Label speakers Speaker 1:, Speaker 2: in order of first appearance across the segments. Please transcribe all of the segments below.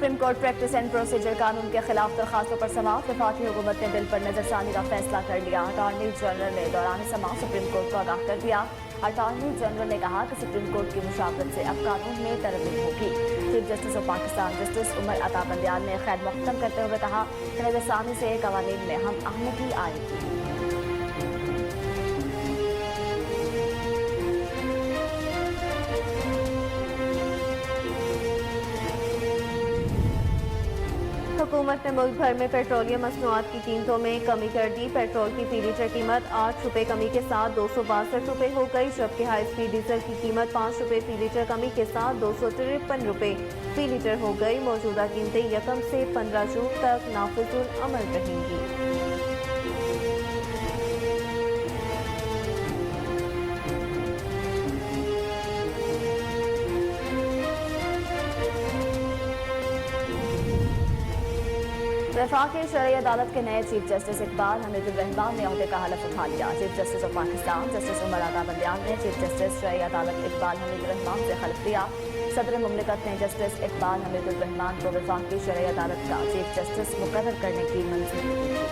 Speaker 1: Supreme court practice and procedure कानून के खिलाफ दरखास्तों पर समाअत। वफाकी हुकूमत ने बिल पर नजरसानी का फैसला कर लिया। अटॉर्नी जनरल ने दौरान समाअत सुप्रीम कोर्ट को आगाह कर दिया। अटॉर्नी जनरल ने कहा कि सुप्रीम कोर्ट की मुशावरत से अब कानून में तरमीम होगी। Chief justice of Pakistan justice Umar Ata Bandial ने खैर मुख्तम करते हुए कहा कि नजरसानी से कवानीन में हम आहमगी आएगी।
Speaker 2: हुकूमत ने मुल्क भर में पेट्रोलियम मसनूआत की कीमतों में कमी कर दी। पेट्रोल की फी लीटर कीमत 8 रुपये कमी के साथ 262 रुपये हो गई, जबकि हाई स्पीड डीजल की कीमत 5 रुपये फी लीटर कमी के साथ 253 रुपये फी लीटर हो गई। मौजूदा कीमतें 1 से 15 जून तक नाफिजुल अमल रहेंगी।
Speaker 1: वफाकी शरई अदालत के नए चीफ जस्टिस इकबाल हमीदुर रहमान ने ओहदे का हलफ उठा लिया। Chief justice of Pakistan justice Umar Ata Bandial ने चीफ जस्टिस शरई अदालत इकबाल हमीदुर रहमान से हलफ लिया। सदर मुमलिकत ने जस्टिस इकबाल हमीदुर रहमान को वफाकी शरई अदालत का चीफ जस्टिस मुकर्रर करने की मंजूरी दी थी।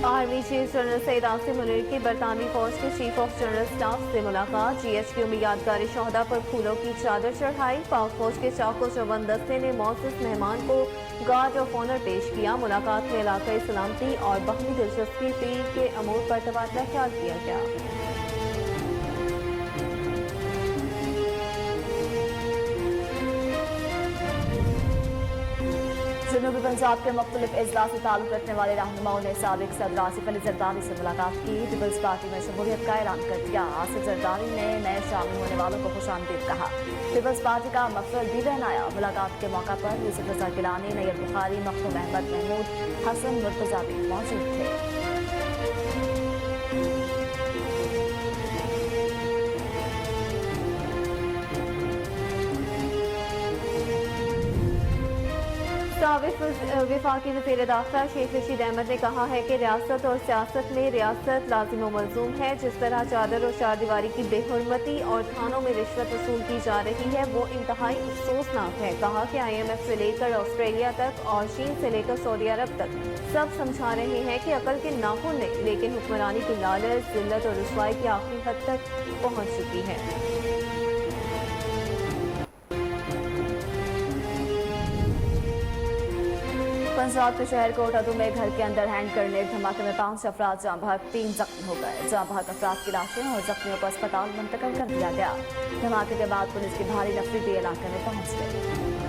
Speaker 2: Army chief general Syed Asim Munir की बरतानवी फौज के चीफ ऑफ जनरल स्टाफ से मुलाकात। GHQ में यादगारी शोहदा पर फूलों की चादर चढ़ाई। पाक फौज के चाको चौबंद दस्ते ने मौजूद मेहमान को गार्ड ऑफ ऑनर पेश किया। मुलाकात में इलाकाई सलामती और बाहमी दिलचस्पी के अमूर पर तबादला ख्याल किया गया।
Speaker 1: जनूबी पंजाब के मुख्तलिफ अजला से ताल्लुक रखने वाले रहनुमाओं ने साबिक सदर आसिफ अली जरदारी से मुलाकात की। पीपल्स पार्टी में शमूलियत का ऐलान कर दिया। आसिफ जरदारी ने नए शामिल होने वालों को खुशामदीद कहा। पीपल्स पार्टी का मकसद भी बहनाया। मुलाकात के मौका पर यूसुफ रजा गिलानी, नैयब बुखारी, मखदूम अहमद, महमूद हसन मुर्तजा भी मौजूद थे।
Speaker 2: वफाकी वज़ीर दाखिला शेख रशीद अहमद ने कहा है कि रियासत और सियासत में रियासत लाजिम मलजूम है। जिस तरह चादर और चारदीवारी की बेहुरमती और थानों में रिश्वत वसूल की जा रही है वो इंतहाई अफसोसनाक है। कहा कि IMF से लेकर ऑस्ट्रेलिया तक और चीन से लेकर सऊदी अरब तक सब समझा रहे हैं कि अकल के नाखून ने, लेकिन हुक्मरानी की लालच, जिल्लत और रुसवाई की आखिरी हद तक पहुँच चुकी है।
Speaker 1: पंजाब के शहर कोटअदू में घर के अंदर हैंड ग्रेनेड धमाके में 5 अफराद जाँ बहक 3 जख्मी हो गए। जाँ बहक अफराद की लाशें और जख्मियों को अस्पताल मुंतकिल कर दिया गया। धमाके के बाद पुलिस की भारी नफरी भी इलाके में पहुंच गई।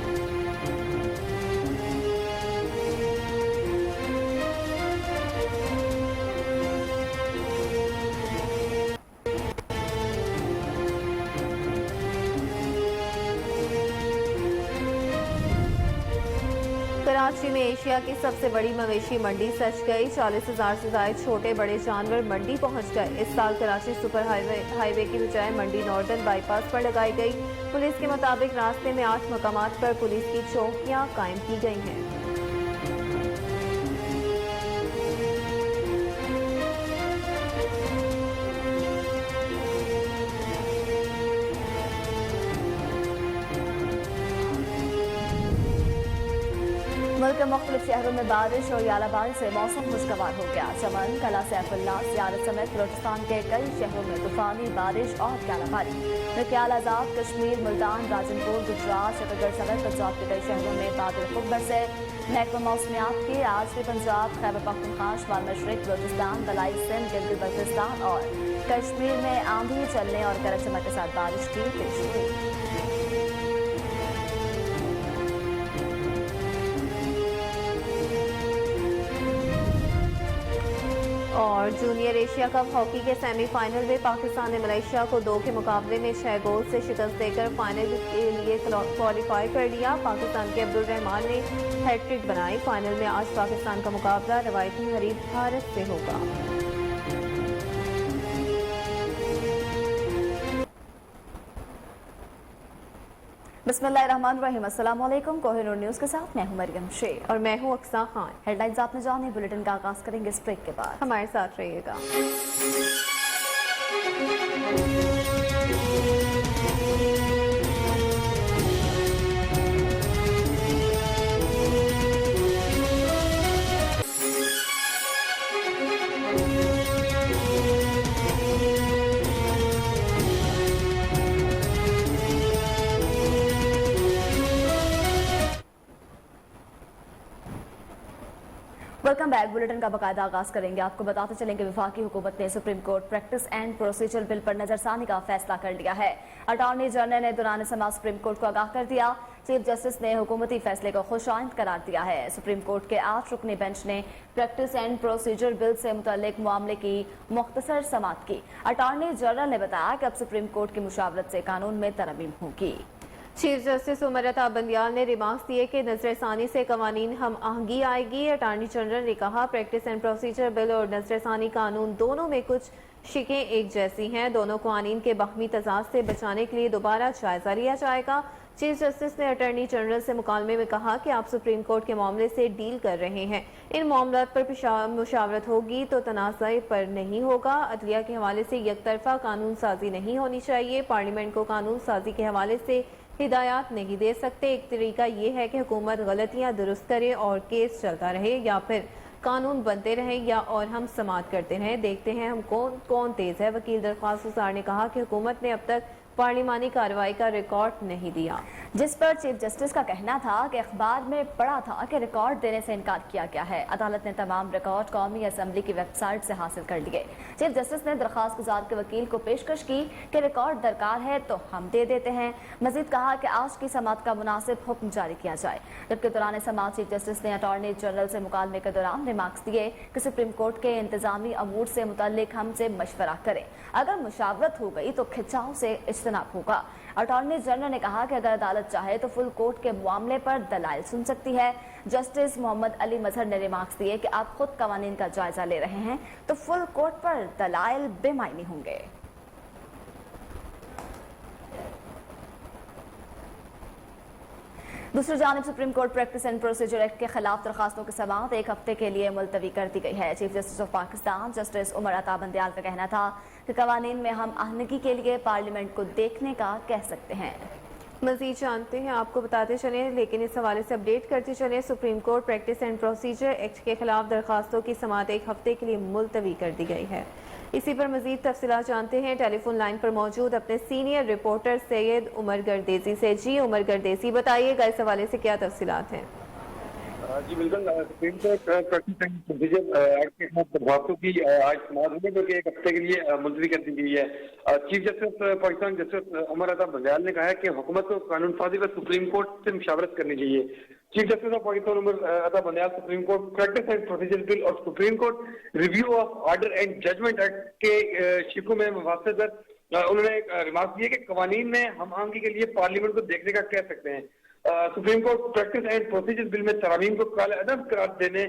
Speaker 2: कराची में एशिया की सबसे बड़ी मवेशी मंडी सज गई। 40,000 से ज्यादा छोटे बड़े जानवर मंडी पहुंच गए। इस साल कराची सुपर हाईवे की बजाय मंडी नॉर्दर्न बाईपास पर लगाई गई। पुलिस के मुताबिक रास्ते में 8 मकामात पर पुलिस की चौकियां कायम की गई हैं।
Speaker 1: मुल्क के मुख्तलिफ शहरों में बारिश और यालाबारी से मौसम खुशगवार हो गया। चमन, कला, सैफुल्ला, सियारत समेत बलोचिस्तान के कई शहरों में तूफानी बारिश और यालाबारी। नकियाल, आजाद, कश्मीर, मुल्तान, राजनपुर, गुजरात, शकरगढ़ समेत पंजाब के कई शहरों में बादल खूब बरसे। महकमा मौसमियात की आज भी पंजाब, खैबर पख्तूनख्वा, शुमाल मशरिक, बलोचिस्तान, बलाई सिंध, गिलगित बल्तिस्तान और कश्मीर में आंधी चलने और गरज चमक के साथ बारिश की पेशगोई।
Speaker 2: और जूनियर एशिया कप हॉकी के सेमीफाइनल में पाकिस्तान ने मलेशिया को 2 के मुकाबले में 6 गोल से शिकस्त देकर फाइनल के लिए क्वालिफाई कर लिया। पाकिस्तान के अब्दुल रहमान ने हैट्रिक बनाई। फाइनल में आज पाकिस्तान का मुकाबला रवायती हरीफ भारत से होगा।
Speaker 1: बिस्मिल्लाहिर्रहमानिर्रहीम। अस्सलाम वालेकुम। कोहिनूर न्यूज के साथ मैं हूं मरियम शेख
Speaker 2: और मैं हूं अक्सा खान।
Speaker 1: हेडलाइंस आपने जानी, बुलेटिन का आगाज करेंगे इस ब्रेक के बाद।
Speaker 2: हमारे साथ रहिएगा।
Speaker 1: Welcome back. बुलेटिन का बाकायदा आगाज करेंगे। आपको बताते चलेंगे वफाकी हुकूमत ने supreme court practice and procedure bill पर नजरसानी का फैसला कर लिया है। अटॉर्नी जनरल ने दौरान समाअत सुप्रीम कोर्ट को आगाह कर दिया। चीफ जस्टिस ने हुकूमती फैसले को खुशाइंद करार दिया है। सुप्रीम कोर्ट के 8 रुकनी बेंच ने प्रैक्टिस एंड प्रोसीजर बिल से मुतल्लिक मामले की मुख्तसर समाअत की। अटॉर्नी जनरल ने बताया कि अब सुप्रीम कोर्ट की मुशावरत से कानून में तरमीम होगी।
Speaker 2: चीफ जस्टिस उमर अता बंदियाल ने रिमार्क्स दिए कि नजरसानी से कवानीन हम आहंगी आएगी। अटॉर्नी जनरल ने कहा प्रैक्टिस एंड प्रोसीजर बिल और नजरसानी कानून दोनों में कुछ शिकें एक जैसी हैं। दोनों कानून के बाहमी तजाद से बचाने के लिए दोबारा जायजा लिया जाएगा। चीफ जस्टिस ने अटॉर्नी जनरल से मुकालमे में कहा कि आप सुप्रीम कोर्ट के मामले से डील कर रहे हैं, इन मामलात पर मुशावरत होगी तो तनाज़ा पर नहीं होगा। अदलिया के हवाले से यकतरफा कानून साजी नहीं होनी चाहिए। पार्लियामेंट को कानून साजी के हवाले से हिदायत नहीं दे सकते। एक तरीका ये है कि हुकूमत गलतियां दुरुस्त करे और केस चलता रहे, या फिर कानून बनते रहे या और हम समाअत करते रहें। देखते हैं हम कौन तेज है। वकील दरख्वास्त गुजार ने कहा कि हुकूमत ने अब तक पार्लिमानी कार्रवाई का रिकॉर्ड नहीं दिया,
Speaker 1: जिस पर चीफ जस्टिस का कहना था कि अखबार में पढ़ा था कि रिकॉर्ड देने से इनकार किया गया है। अदालत ने तमाम रिकॉर्ड कौमी असम्बली की वेबसाइट से हासिल कर लिए। चीफ जस्टिस ने दरख्वास्त गुजार के वकील को पेशकश की कि रिकॉर्ड दरकार है तो हम दे देते हैं। मजीद कहा कि आज की समाअत का मुनासिब हुक्म जारी किया जाए। जबकि दौरान समाअत चीफ जस्टिस ने अटॉर्नी जनरल से मुकालमे के दौरान रिमार्क्स दिए कि सुप्रीम कोर्ट के इंतजामी अमूर से मुतल्लिक हमसे मशवरा करें, अगर मुशावरत हो गई तो खिंचाव से इज्तनाब होगा। अटॉर्नी जनरल ने कहा कि अगर अदालत चाहे तो फुल कोर्ट के मामले पर दलाइल सुन सकती है। जस्टिस मोहम्मद अली मजहर ने रिमार्क्स दिए कि आप खुद कवानीन का जायजा ले रहे हैं तो फुल कोर्ट पर दलाइल बेमायनी होंगे। दूसरी जानिब supreme court practice and procedure act के खिलाफ दरखास्तों की समाअत 1 हफ्ते के लिए मुलतवी कर दी गई है। Chief justice of Pakistan justice Umar Ata Bandial का कहना था कि कवानीन में हम आहनगी के लिए पार्लियामेंट को देखने का कह सकते हैं।
Speaker 2: मजीद जानते हैं, आपको बताते चले, लेकिन इस हवाले से अपडेट करते चले। Supreme court practice and procedure act के खिलाफ दरखास्तों की समाअत 1 हफ्ते के लिए मुलतवी कर दी गई है। इसी पर मजीद तफसीलात जानते हैं टेलीफोन लाइन पर मौजूद अपने सीनियर रिपोर्टर सैयद उमर गर्देसी से। जी उमर गर्देसी, बताइएगा इस हवाले से क्या तफसीलात हैं?
Speaker 3: जी बिल्कुल, supreme court practice and procedure act के खिलाफ दरखास्तों की आज समाअत होगी जो कि 1 हफ्ते के लिए मुलतवी कर दी गई है। Chief justice Pakistan justice Umar Ata Bandial ने कहा है कि हुकूमत को कानून साजी पर सुप्रीम कोर्ट से मुशावरत करनी चाहिए। Chief justice of Pakistan Umar Ata Bandial supreme court practice and procedure bill और supreme court review of order and judgement act के शिकों में मुवाफ़क़त कर उन्होंने रिमार्क दिए कि कवानीन में हम आहंगी के लिए पार्लियामेंट को देखने का कह सकते हैं। Supreme court practice and procedure bill में तरामीम को काले अदब करार देने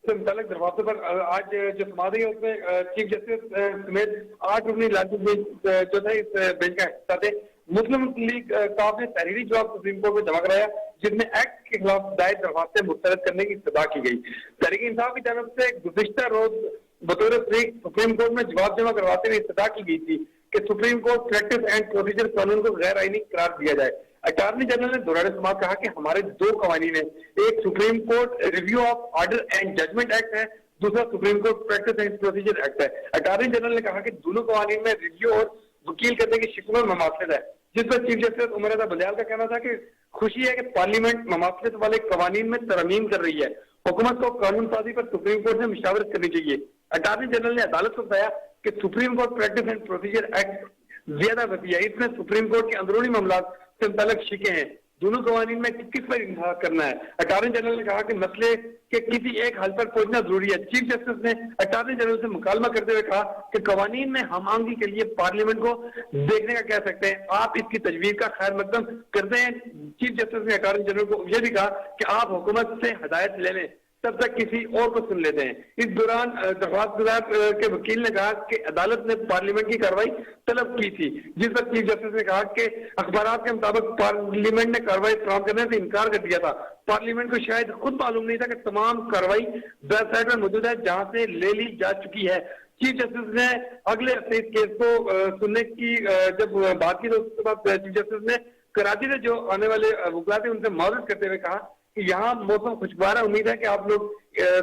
Speaker 3: से मुताल्लिक दरख्वास्तों पर आज जो समाअत है उसमें चीफ जस्टिस समेत 8 रुकनी लाजमी बेंच जो था इस बेंच का हिस्सा थे। मुस्लिम लीग काफ ने तहरीरी जवाब सुप्रीम कोर्ट में जमा कराया जिसमें एक्ट के खिलाफ दायर दरख्वास्तें मुस्तरद करने की इस्तदा की गई। तहरीक इंसाफ की तरफ से गुज़िश्ता रोज बतौर सुप्रीम कोर्ट में जवाब जमा करवाते हुए इस्तदा की गई थी कि supreme court practice and procedure कानून को गैर आईनी करार दिया जाए। अटॉर्नी जनरल ने दौरान समाअत कहा कि हमारे 2 कवानीन है, एक supreme court review of order and judgement act है, दूसरा supreme court practice and procedure act है। अटॉर्नी जनरल ने कहा कि दोनों कवानीन में रिव्यू और वकील करने की शिकों में ममासलत है, जिस पर चीफ जस्टिस उमर अता बंदियाल का कहना था कि खुशी है कि पार्लियामेंट ममासलत वाले कवानीन में तरमीम कर रही है। हुकूमत को कानून साजी पर सुप्रीम कोर्ट से मुशावरत करनी चाहिए। अटॉर्नी जनरल ने अदालत को बताया कि supreme court practice and procedure act ज्यादा वसी है, इसमें सुप्रीम कोर्ट के अंदरूनी मामलात से मुताल्लिक शिकें हैं, दोनों कवानीन में किस पर इंतजार करना है। अटॉर्नी जनरल ने कहा कि मसले के किसी एक हल पर पहुंचना जरूरी है। चीफ जस्टिस ने अटॉर्नी जनरल से मुकालमा करते हुए कहा कि कवानीन में हम आहंगी के लिए पार्लियामेंट को देखने का कह सकते हैं, आप इसकी तजवीज का खैर मकदम करते हैं। चीफ जस्टिस ने अटॉर्नी जनरल को यह भी कहा कि आप हुकूमत से हिदायत ले लें तब तक किसी और को सुन लेते हैं। इस दौरान दरख्वास्त गुजार के वकील ने कहा कि अदालत ने पार्लियामेंट की कार्रवाई तलब की थी, जिस पर चीफ जस्टिस ने कहा कि अखबारात के मुताबिक पार्लियामेंट ने कार्रवाई फ्राहम करने से इनकार कर दिया था। पार्लियामेंट को शायद खुद मालूम नहीं था कि तमाम कार्रवाई वेबसाइट में मौजूद है, जहां से ले ली जा चुकी है। चीफ जस्टिस ने अगले हफ्ते इस केस को सुनने की जब बात की, तो उसके बाद चीफ जस्टिस ने कराची से जो आने वाले वकला थे उनसे माजूद करते हुए कहा कि यहाँ मौसम खुशगवार है, उम्मीद है कि आप लोग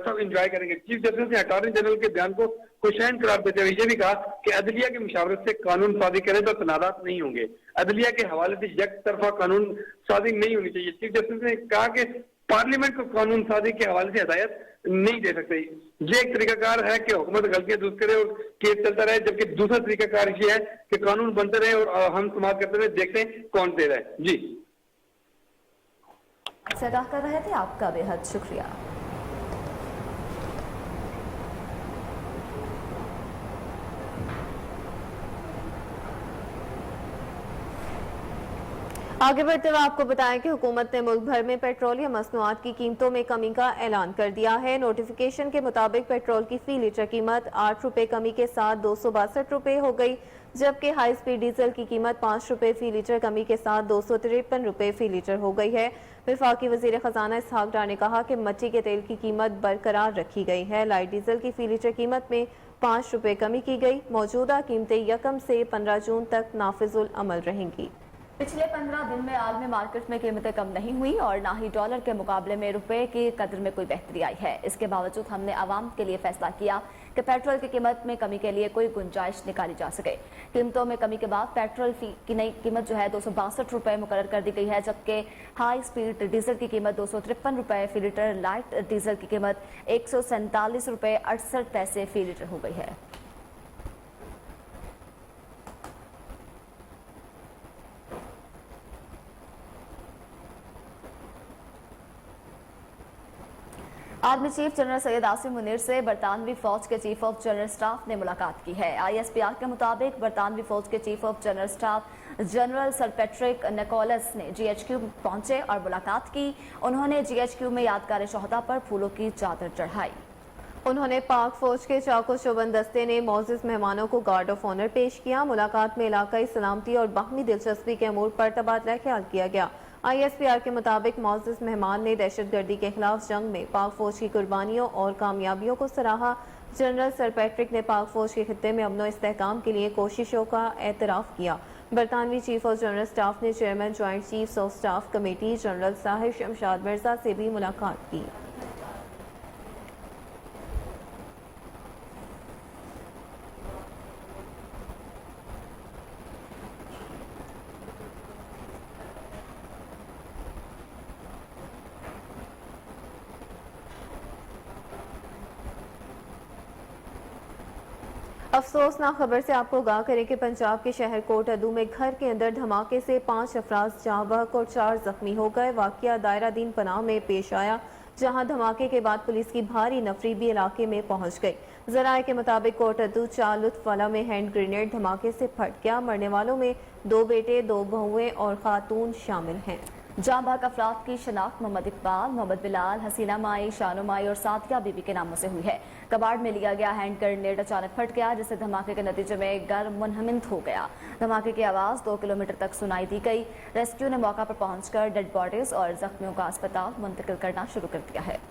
Speaker 3: सब एंजॉय करेंगे। चीफ जस्टिस ने अटॉर्नी जनरल के बयान को खुशैन करार देते हुए ये भी कहा कि अदलिया की मुशावरत से कानून साजी करें तो तनाज़ात नहीं होंगे। अदलिया के हवाले से एक तरफा कानून साजी नहीं होनी चाहिए। चीफ जस्टिस ने कहा कि पार्लियामेंट को कानून साजी के हवाले से हिदायत नहीं दे सकते। ये एक तरीकाकार है कि हुकूमत गलतियां दुरुस्त करे और केस चलता रहे, जबकि दूसरा तरीकाकार ये है कि कानून बनते रहे और हम समाप्त करते रहे, देखते हैं कौन दे रहा है। जी
Speaker 1: से आगाह कर रहे थे, आपका बेहद शुक्रिया।
Speaker 2: आगे बढ़ते हुए आपको बताएं कि हुकूमत ने मुल्क भर में पेट्रोलियम मसनूआत की कीमतों में कमी का ऐलान कर दिया है। नोटिफिकेशन के मुताबिक पेट्रोल की फी लीटर कीमत 8 रुपए कमी के साथ 262 रुपए हो गई, जबकि हाई स्पीड डीजल की कीमत 5 रुपए फी लीटर कमी के साथ 253 रुपए फी लीटर हो गई है। वफाकी वजीर खजाना इसहाक डार ने कहा कि मट्टी के तेल की कीमत बरकरार रखी गई है। लाइट डीजल की फी लीटर कीमत में 5 रुपए कमी की गई। मौजूदा कीमतें 1 से 15 जून तक नाफिजुल अमल रहेंगी।
Speaker 1: पिछले 15 दिन में आलमी मार्केट में कीमतें कम नहीं हुई और ना ही डॉलर के मुकाबले में रुपए की कदर में कोई बेहतरी आई है। इसके बावजूद हमने आवाम के लिए फैसला किया कि पेट्रोल की कीमत में कमी के लिए कोई गुंजाइश निकाली जा सके। कीमतों में कमी के बाद पेट्रोल की नई कीमत जो है 262 रुपए मुकर्रर कर दी गई है, जबकि हाई स्पीड डीजल की कीमत 253 रुपए फी लीटर, लाइट डीजल की कीमत 147 रुपए 68 पैसे फी लीटर हो गई है। Army chief general Syed Asim Munir से बरतानवी फौज के चीफ ऑफ जनरल स्टाफ ने मुलाकात की है। ISPR के मुताबिक बरतानवी फौज के chief of general staff general sir Patrick Nicholas ने GHQ पहुंचे और मुलाकात की। उन्होंने GHQ में यादगार शोहदा पर फूलों की चादर चढ़ाई।
Speaker 2: उन्होंने पाक फौज के चाको चौबंद दस्ते ने मौजूद मेहमानों को गार्ड ऑफ ऑनर पेश किया। मुलाकात में इलाकाई सलामती और बाहमी दिलचस्पी के अमूर पर तबादला ख्याल किया गया। ISPR के मुताबिक मौजूद मेहमान ने दहशतगर्दी के खिलाफ जंग में पाक फौज की कुर्बानियों और कामयाबियों को सराहा। जनरल सर पैट्रिक ने पाक फौज के खित्ते में अमन इस्तेहकाम के लिए कोशिशों का एतराफ़ किया। बरतानवी चीफ ऑफ जनरल स्टाफ ने chairman joint chiefs of staff committee general Sahib Shamshad Mirza से भी मुलाकात की। अफसोसनाक खबर से आपको आगाह करें कि पंजाब के शहर कोट अदू में घर के अंदर धमाके से 5 अफराद जाँ बहक और 4 जख्मी हो गए। वाकया दायरा दीन पनाह में पेश आया, जहां धमाके के बाद पुलिस की भारी नफरी भी इलाके में पहुंच गई। जराये के मुताबिक कोट अदू चार लुत्फवाला में हैंड ग्रेनेड धमाके से फट गया। मरने वालों में 2 बेटे, 2 बहुएं और खातून शामिल हैं।
Speaker 1: जाँ बहक अफराद की शनाख्त मोहम्मद इकबाल, मोहम्मद बिलाल, हसीना माई, शानो माई और सादिया बीबी के नामों से हुई है। कबाड़ में लिया गया हैंड ग्रेनेड अचानक फट गया, जिससे धमाके के नतीजे में घर मुनहमिद हो गया। धमाके की आवाज़ 2 किलोमीटर तक सुनाई दी गई। रेस्क्यू ने मौका पर पहुंचकर डेड बॉडीज और जख्मियों का अस्पताल मुंतकिल करना शुरू कर दिया है।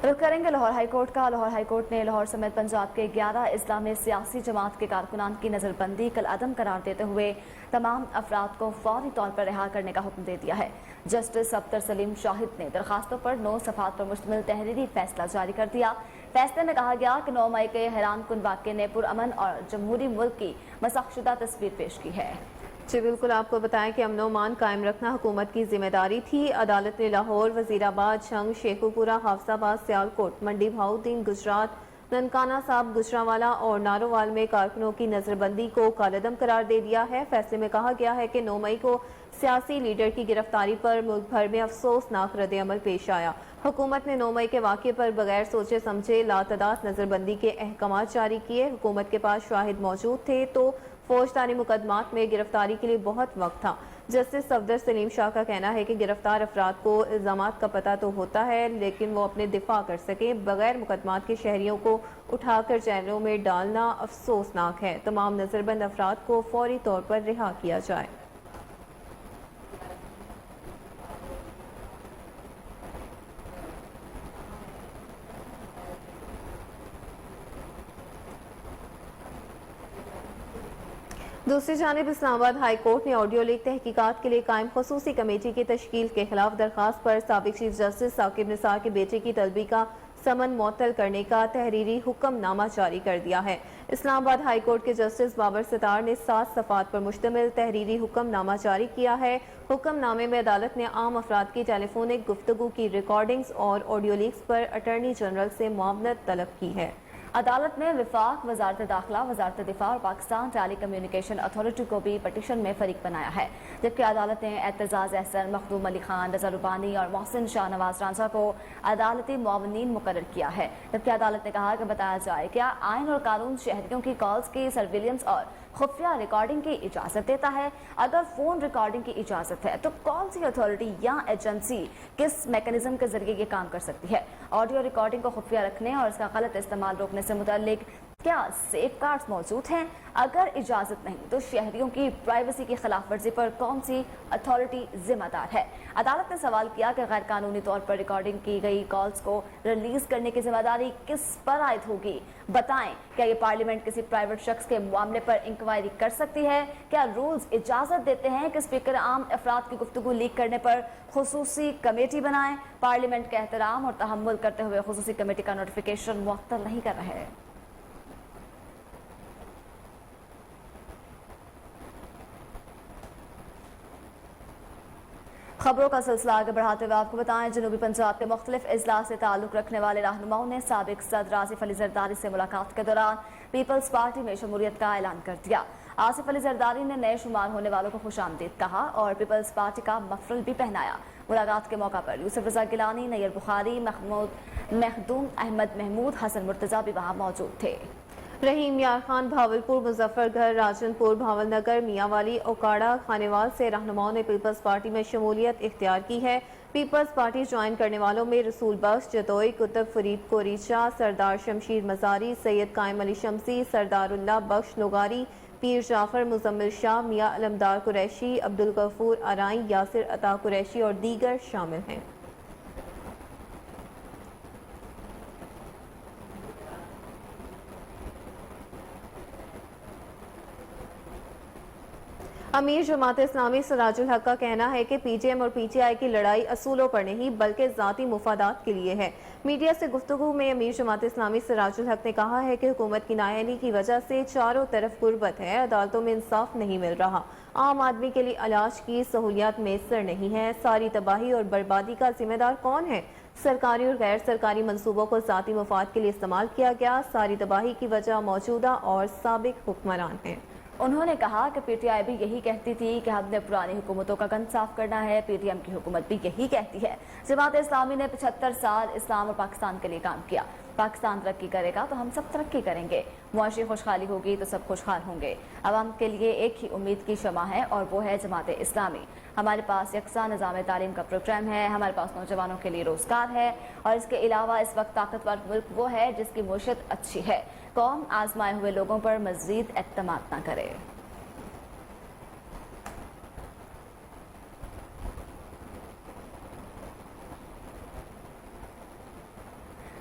Speaker 1: रुख करेंगे लाहौर हाईकोर्ट का। लाहौर हाईकोर्ट ने लाहौर समेत पंजाब के 11 इस्लामी सियासी जमात के कारकुनान की नजरबंदी कल अदम करार देते हुए तमाम अफराद को फौरी तौर पर रिहा करने का हुक्म दे दिया है। जस्टिस अख्तर सलीम शाहिद ने दरखास्तों पर 9 सफ़हात पर मुश्तमिल तहरीरी फैसला जारी कर दिया। फैसले में कहा गया कि 9 मई के हैरान कुन वाक़े ने पुरअमन और जमहूरी मुल्क की मसख्शुदा तस्वीर पेश की है।
Speaker 2: जी बिल्कुल, आपको बताएं कि अमन-ओ-मान कायम रखना हुकूमत की जिम्मेदारी थी। अदालत ने लाहौर, वजीराबाद, छंग, शेखुपुरा, हाफसाबाद, सियालकोट, मंडी भाउद्दीन, गुजरात, ननकाना साहब, गुजरांवाला और नारोवाल में कारकुनों की नजरबंदी को कालेदम करार दे दिया है। फैसले में कहा गया है कि 9 मई को सियासी लीडर की गिरफ्तारी पर मुल्क भर में अफसोसनाक रद्द-ए-अमल पेश आया। हुकूमत ने 9 मई के वाक़े पर बगैर सोचे समझे लातदाद नजरबंदी के अहकाम जारी किए। हुकूमत के पास शाहिद मौजूद थे तो फौजदारी मुकदमात में गिरफ्तारी के लिए बहुत वक्त था। जस्टिस सफदर सलीम शाह का कहना है कि गिरफ्तार अफराद को इल्जामात का पता तो होता है, लेकिन वो अपने दिफा कर सकें बगैर मुकदमात के शहरियों को उठाकर जेलों में डालना अफसोसनाक है। तमाम नजरबंद अफराद को फौरी तौर पर रिहा किया जाए। दूसरी जानिब इस्लामाबाद हाई कोर्ट ने ऑडियो लीक तहकीकात के लिए कायम खसूसी कमेटी की तश्कील के खिलाफ दरखास्त पर साबिक चीफ जस्टिस साकिब निसार के बेटे की तलबी का समन मुअत्तल करने का तहरीरी हुक्मनामा जारी कर दिया है। इस्लामाबाद हाई कोर्ट के जस्टिस बाबर सितार ने 7 सफ़ात पर मुश्तमिल तहरीरी हुक्मनामा जारी किया है। हुक्मनामे में अदालत ने आम अफराद की टेलीफोनिक गुफ्तगू की रिकॉर्डिंग्स और ऑडियो लीक्स पर अटॉर्नी जनरल से मुआवनत तलब की है।
Speaker 1: अदालत ने विफाक, वजारत दाखिला, वजारत दिफा और पाकिस्तान टेली कम्युनिकेशन अथॉरिटी को भी पटिशन में फरीक बनाया है, जबकि अदालत ने एतजाज अहसन, मखदूम अली खान, रजा रुबानी और मोहसिन शाहनवाज रांझा को अदालती मुआवनीन मुकर्रर किया है। जबकि अदालत ने कहा कि बताया जाए क्या आइन और कानून शहरियों की कॉल्स की सर्विलियंस और खुफिया रिकॉर्डिंग की इजाजत देता है। अगर फोन रिकॉर्डिंग की इजाजत है तो कौन सी अथॉरिटी या एजेंसी किस मैकेनिज्म के जरिए ये काम कर सकती है? ऑडियो रिकॉर्डिंग को खुफिया रखने और इसका गलत इस्तेमाल रोकने से मुताल्लिक क्या सेफगार्ड्स मौजूद हैं? अगर इजाजत नहीं तो शहरियों की प्राइवेसी की खिलाफ वर्जी पर कौन सी अथॉरिटी जिम्मेदार है? अदालत ने सवाल किया कि गैर कानूनी तौर पर रिकॉर्डिंग की गई कॉल्स को रिलीज करने की जिम्मेदारी किस पर आयद होगी? बताएं, क्या ये पार्लियामेंट किसी प्राइवेट शख्स के मामले पर इंक्वायरी कर सकती है? क्या रूल्स इजाजत देते हैं कि स्पीकर आम अफराद की गुफ्तगू लीक करने पर खुसूसी कमेटी बनाएं? पार्लियामेंट के एहतराम और तहम्मुल करते हुए खुसूसी कमेटी का नोटिफिकेशन मुअत्तल नहीं कर रहे। खबरों का सिलसिला आगे बढ़ाते हुए आपको बताएं, जनूबी पंजाब के मुख्तलिफ अजला से ताल्लुक रखने वाले रहनुमाओं ने साबिक सदर आसिफ अली जरदारी से मुलाकात के दौरान पीपल्स पार्टी में शमूलियत का ऐलान कर दिया। आसिफ अली जरदारी ने नए शुमार होने वालों को खुशामदीद कहा और पीपल्स पार्टी का मफरल भी पहनाया। मुलाकात के मौका पर यूसुफ रजा गिलानी, नैयर बुखारी, महदूम अहमद महमूद, हसन मुर्तजा भी वहाँ मौजूद थे।
Speaker 2: रहीम यार खान भावलपुर, मुजफ्फरगढ़, राजनपुर, भावलनगर, मियांवाली, ओकाड़ा, खानेवाल से रहनुमाओं ने पीपल्स पार्टी में शमूलियत इख्तियार की है। पीपल्स पार्टी ज्वाइन करने वालों में रसूल बख्श जतोई, कुतुब फरीद कोरीचा, सरदार शमशीर मजारी, सैयद कायम अली शमसी, सरदारुल्लाह बख्श नोगारी, पीर जाफर मुजम्मिल शाह, मियाँ अलमदार कुरैशी, अब्दुल गफूर अराई, यासिर अता कुरैशी और दीगर शामिल हैं। अमीर जमात इस्लामी सिराजुल हक का कहना है कि पीटीएम और पीटीआई की लड़ाई असूलों पर नहीं बल्कि ज़ाती मुफादात के लिए है। मीडिया से गुफ्तगू में अमीर जमात इस्लामी सिराजुल हक ने कहा है कि हुकूमत की नाअहली की वजह से चारों तरफ गुर्बत है, अदालतों में इंसाफ नहीं मिल रहा, आम आदमी के लिए इलाज की सहूलियात मैसर नहीं है। सारी तबाही और बर्बादी का जिम्मेदार कौन है? सरकारी और गैर सरकारी मनसूबों को ज़ाती मुफाद के लिए इस्तेमाल किया गया। सारी तबाही की वजह मौजूदा और साबिक हुक्मरान हैं।
Speaker 1: उन्होंने कहा कि पीटीआई भी यही कहती थी कि हमने पुरानी हुकूमतों का गंद साफ करना है। पीटीएम की हुकूमत भी यही कहती है। जमात इस्लामी ने 75 साल इस्लाम और पाकिस्तान के लिए काम किया। पाकिस्तान तरक्की करेगा तो हम सब तरक्की करेंगे। मुआशी खुशहाली होगी तो सब खुशहाल होंगे। अवाम के लिए एक ही उम्मीद की शमा है और वो है जमात इस्लामी। हमारे पास यकसा निज़ाम तालीम का प्रोग्राम है, हमारे पास नौजवानों के लिए रोजगार है और इसके अलावा इस वक्त ताकतवर मुल्क वो है जिसकी मुशीयत अच्छी है। कौम आजमाए हुए लोगों पर मजीद एतमाद न करे।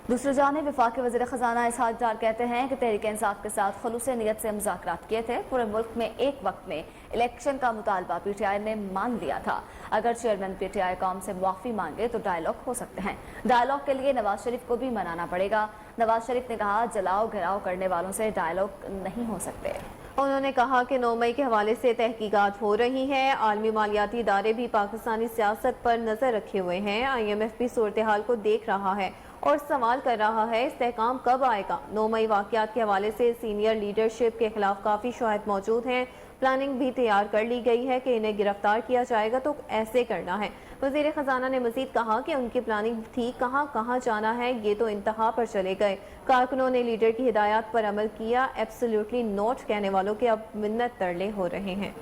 Speaker 1: दूसरी जानिब वफाकी वज़ीर ख़जाना इसहाक डार कहते हैं कि तहरीक इंसाफ के साथ खुलूस नीयत से मुज़ाकरात किए थे। पूरे मुल्क में एक वक्त में इलेक्शन का मुतालबा पीटीआई ने मान लिया था। अगर चेयरमैन पीटीआई कौम से मुआफ़ी मांगे तो डायलॉग हो सकते हैं। डायलॉग के लिए नवाज शरीफ को भी मनाना पड़ेगा। नवाज शरीफ ने कहा जलाओ घिराव करने वालों से डायलॉग नहीं हो सकते।
Speaker 2: उन्होंने कहा कि 9 मई के हवाले से तहकीकात हो रही हैं। आलमी मालियाती इदारे भी पाकिस्तानी सियासत पर नजर रखे हुए हैं। IMF भी सूरत हाल को देख रहा है और सवाल कर रहा है इस्तेहकाम कब आएगा। 9 मई वाक़यात के हवाले से सीनियर लीडरशिप के खिलाफ काफ़ी शवाहिद मौजूद हैं। प्लानिंग भी तैयार कर ली गई है कि इन्हें गिरफ्तार किया जाएगा तो ऐसे करना है। वज़ीर ख़जाना ने मज़ीद कहा कि उनकी प्लानिंग थी, कहाँ कहाँ जाना है ये तो इंतहा पर चले गए। कारकुनों ने लीडर की हिदायत पर अमल किया। एब्सोल्युटली नॉट कहने वालों के अब मिन्नत तरले हो रहे हैं।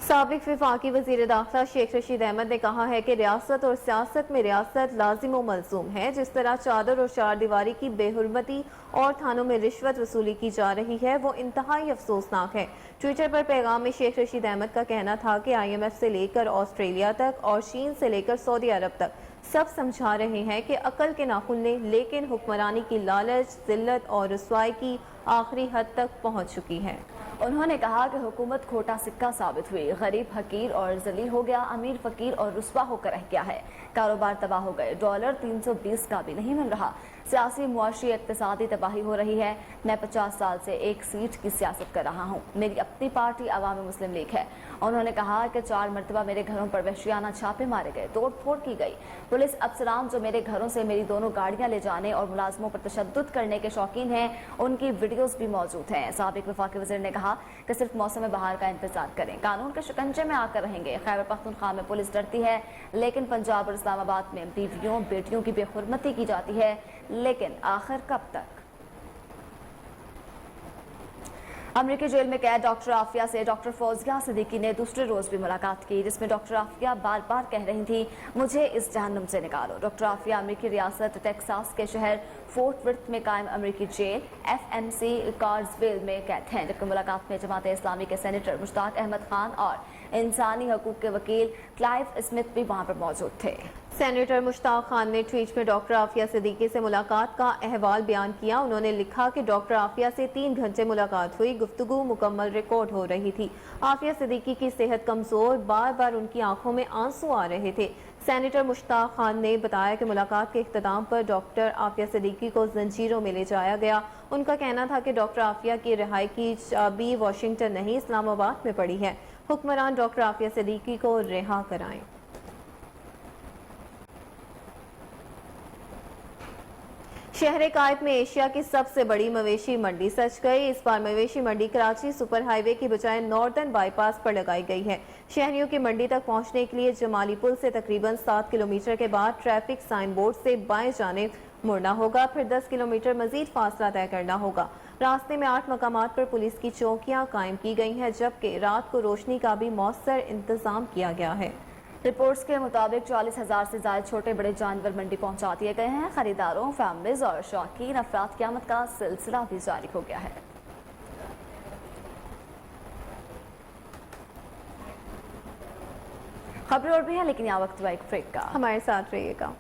Speaker 2: साबिक वफाकी वज़ीर दाखिला शेख रशीद अहमद ने कहा है कि रियासत और सियासत में रियासत लाजिम व मलजूम है। जिस तरह चादर और चार दीवारी की बेहुरमती और थानों में रिश्वत वसूली की जा रही है वो इंतहाई अफसोसनाक है। ट्विटर पर पैगाम में शेख रशीद अहमद का कहना था कि IMF से लेकर ऑस्ट्रेलिया तक और चीन से लेकर सऊदी अरब तक सब समझा रहे हैं कि अकल के नाखुन ने, लेकिन हुक्मरानी की लालच, जिल्लत और रुसवाई की आखिरी हद तक पहुंच चुकी है।
Speaker 1: उन्होंने कहा कि हुकूमत खोटा सिक्का साबित हुई, गरीब हकीर और जलील हो गया, अमीर फकीर और रुसवा होकर रह गया है। कारोबार तबाह हो गए, डॉलर 320 का भी नहीं मिल रहा। सियासी, मुआशी, इक्तिसादी तबाही हो रही है। मैं 50 साल से एक सीट की सियासत कर रहा हूँ। मेरी अपनी पार्टी अवामी मुस्लिम लीग है। उन्होंने कहा कि 4 मरतबा मेरे घरों पर वहशियाना छापे मारे गए, तोड़ फोड़ की गई। पुलिस अफसरान जो मेरे घरों से मेरी दोनों गाड़ियां ले जाने और मुलाजमों पर तशद्दुद करने के शौकीन हैं, उनकी वीडियोस भी मौजूद हैं। साबिक वफाकी वज़ीर ने कहा कि सिर्फ मौसम बहार का इंतजार करें, कानून के शिकंजे में आकर रहेंगे। खैबर पख्तूनख्वा में पुलिस डरती है, लेकिन पंजाब और इस्लामाबाद में बीवियों बेटियों की बेहुरमती की जाती है, लेकिन आखिर कब तक। अमरीकी जेल में कैद डॉक्टर आफिया से डॉक्टर फौजिया सिद्दीकी ने दूसरे रोज भी मुलाकात की, जिसमें डॉक्टर आफिया बार बार कह रही थी, मुझे इस जहन्नुम से निकालो। डॉक्टर आफिया अमरीकी रियासत टेक्सास के शहर फोर्ट वर्थ में कायम अमरीकी जेल FMC कार्सवेल में कैद हैं। जबकि मुलाकात में जमात इस्लामी के सेनेटर मुश्ताक अहमद खान और इंसानी हकूक के वकील क्लाइव स्मिथ भी वहां पर मौजूद थे।
Speaker 2: सेनेटर मुश्ताक खान ने ट्वीट में डॉक्टर आफिया सिद्दीकी से मुलाकात का अहवाल बयान किया। उन्होंने लिखा कि डॉक्टर आफिया से 3 घंटे मुलाकात हुई, गुफ्तगू मुकम्मल रिकॉर्ड हो रही थी। आफिया सिद्दीकी की सेहत कमजोर, बार बार उनकी आंखों में आंसू आ रहे थे। सेनेटर मुश्ताक खान ने बताया कि मुलाकात के इख्तिताम पर डॉक्टर आफिया सिद्दीकी को जंजीरों में ले जाया गया। उनका कहना था कि डॉक्टर आफिया की रिहाई की चाबी वाशिंगटन नहीं इस्लामाबाद में पड़ी है। हुक्मरान डॉक्टर आफिया सिद्दीकी को रिहा कराएं। शहर कायद में एशिया की सबसे बड़ी मवेशी मंडी सज गई। इस बार मवेशी मंडी कराची सुपर हाईवे की बजाय नॉर्दर्न बाईपास पर लगाई गई है। शहरियों की मंडी तक पहुंचने के लिए जमाली पुल से तकरीबन 7 किलोमीटर के बाद ट्रैफिक साइन बोर्ड से बाएं जानिब मुड़ना होगा, फिर 10 किलोमीटर मजीद फासला तय करना होगा। रास्ते में 8 मकामात पर पुलिस की चौकियां कायम की गई हैं, जबकि रात को रोशनी का भी मौसर इंतजाम किया गया है।
Speaker 1: रिपोर्ट्स के मुताबिक 40,000 से ज्यादा छोटे बड़े जानवर मंडी पहुंचा दिए गए हैं। खरीदारों, फैमिलीज और शौकीन अफराद की आमद का सिलसिला भी जारी हो गया है। खबरें और भी है, लेकिन यहाँ वक्त हुआ एक ब्रेक का।
Speaker 2: हमारे साथ रहिएगा।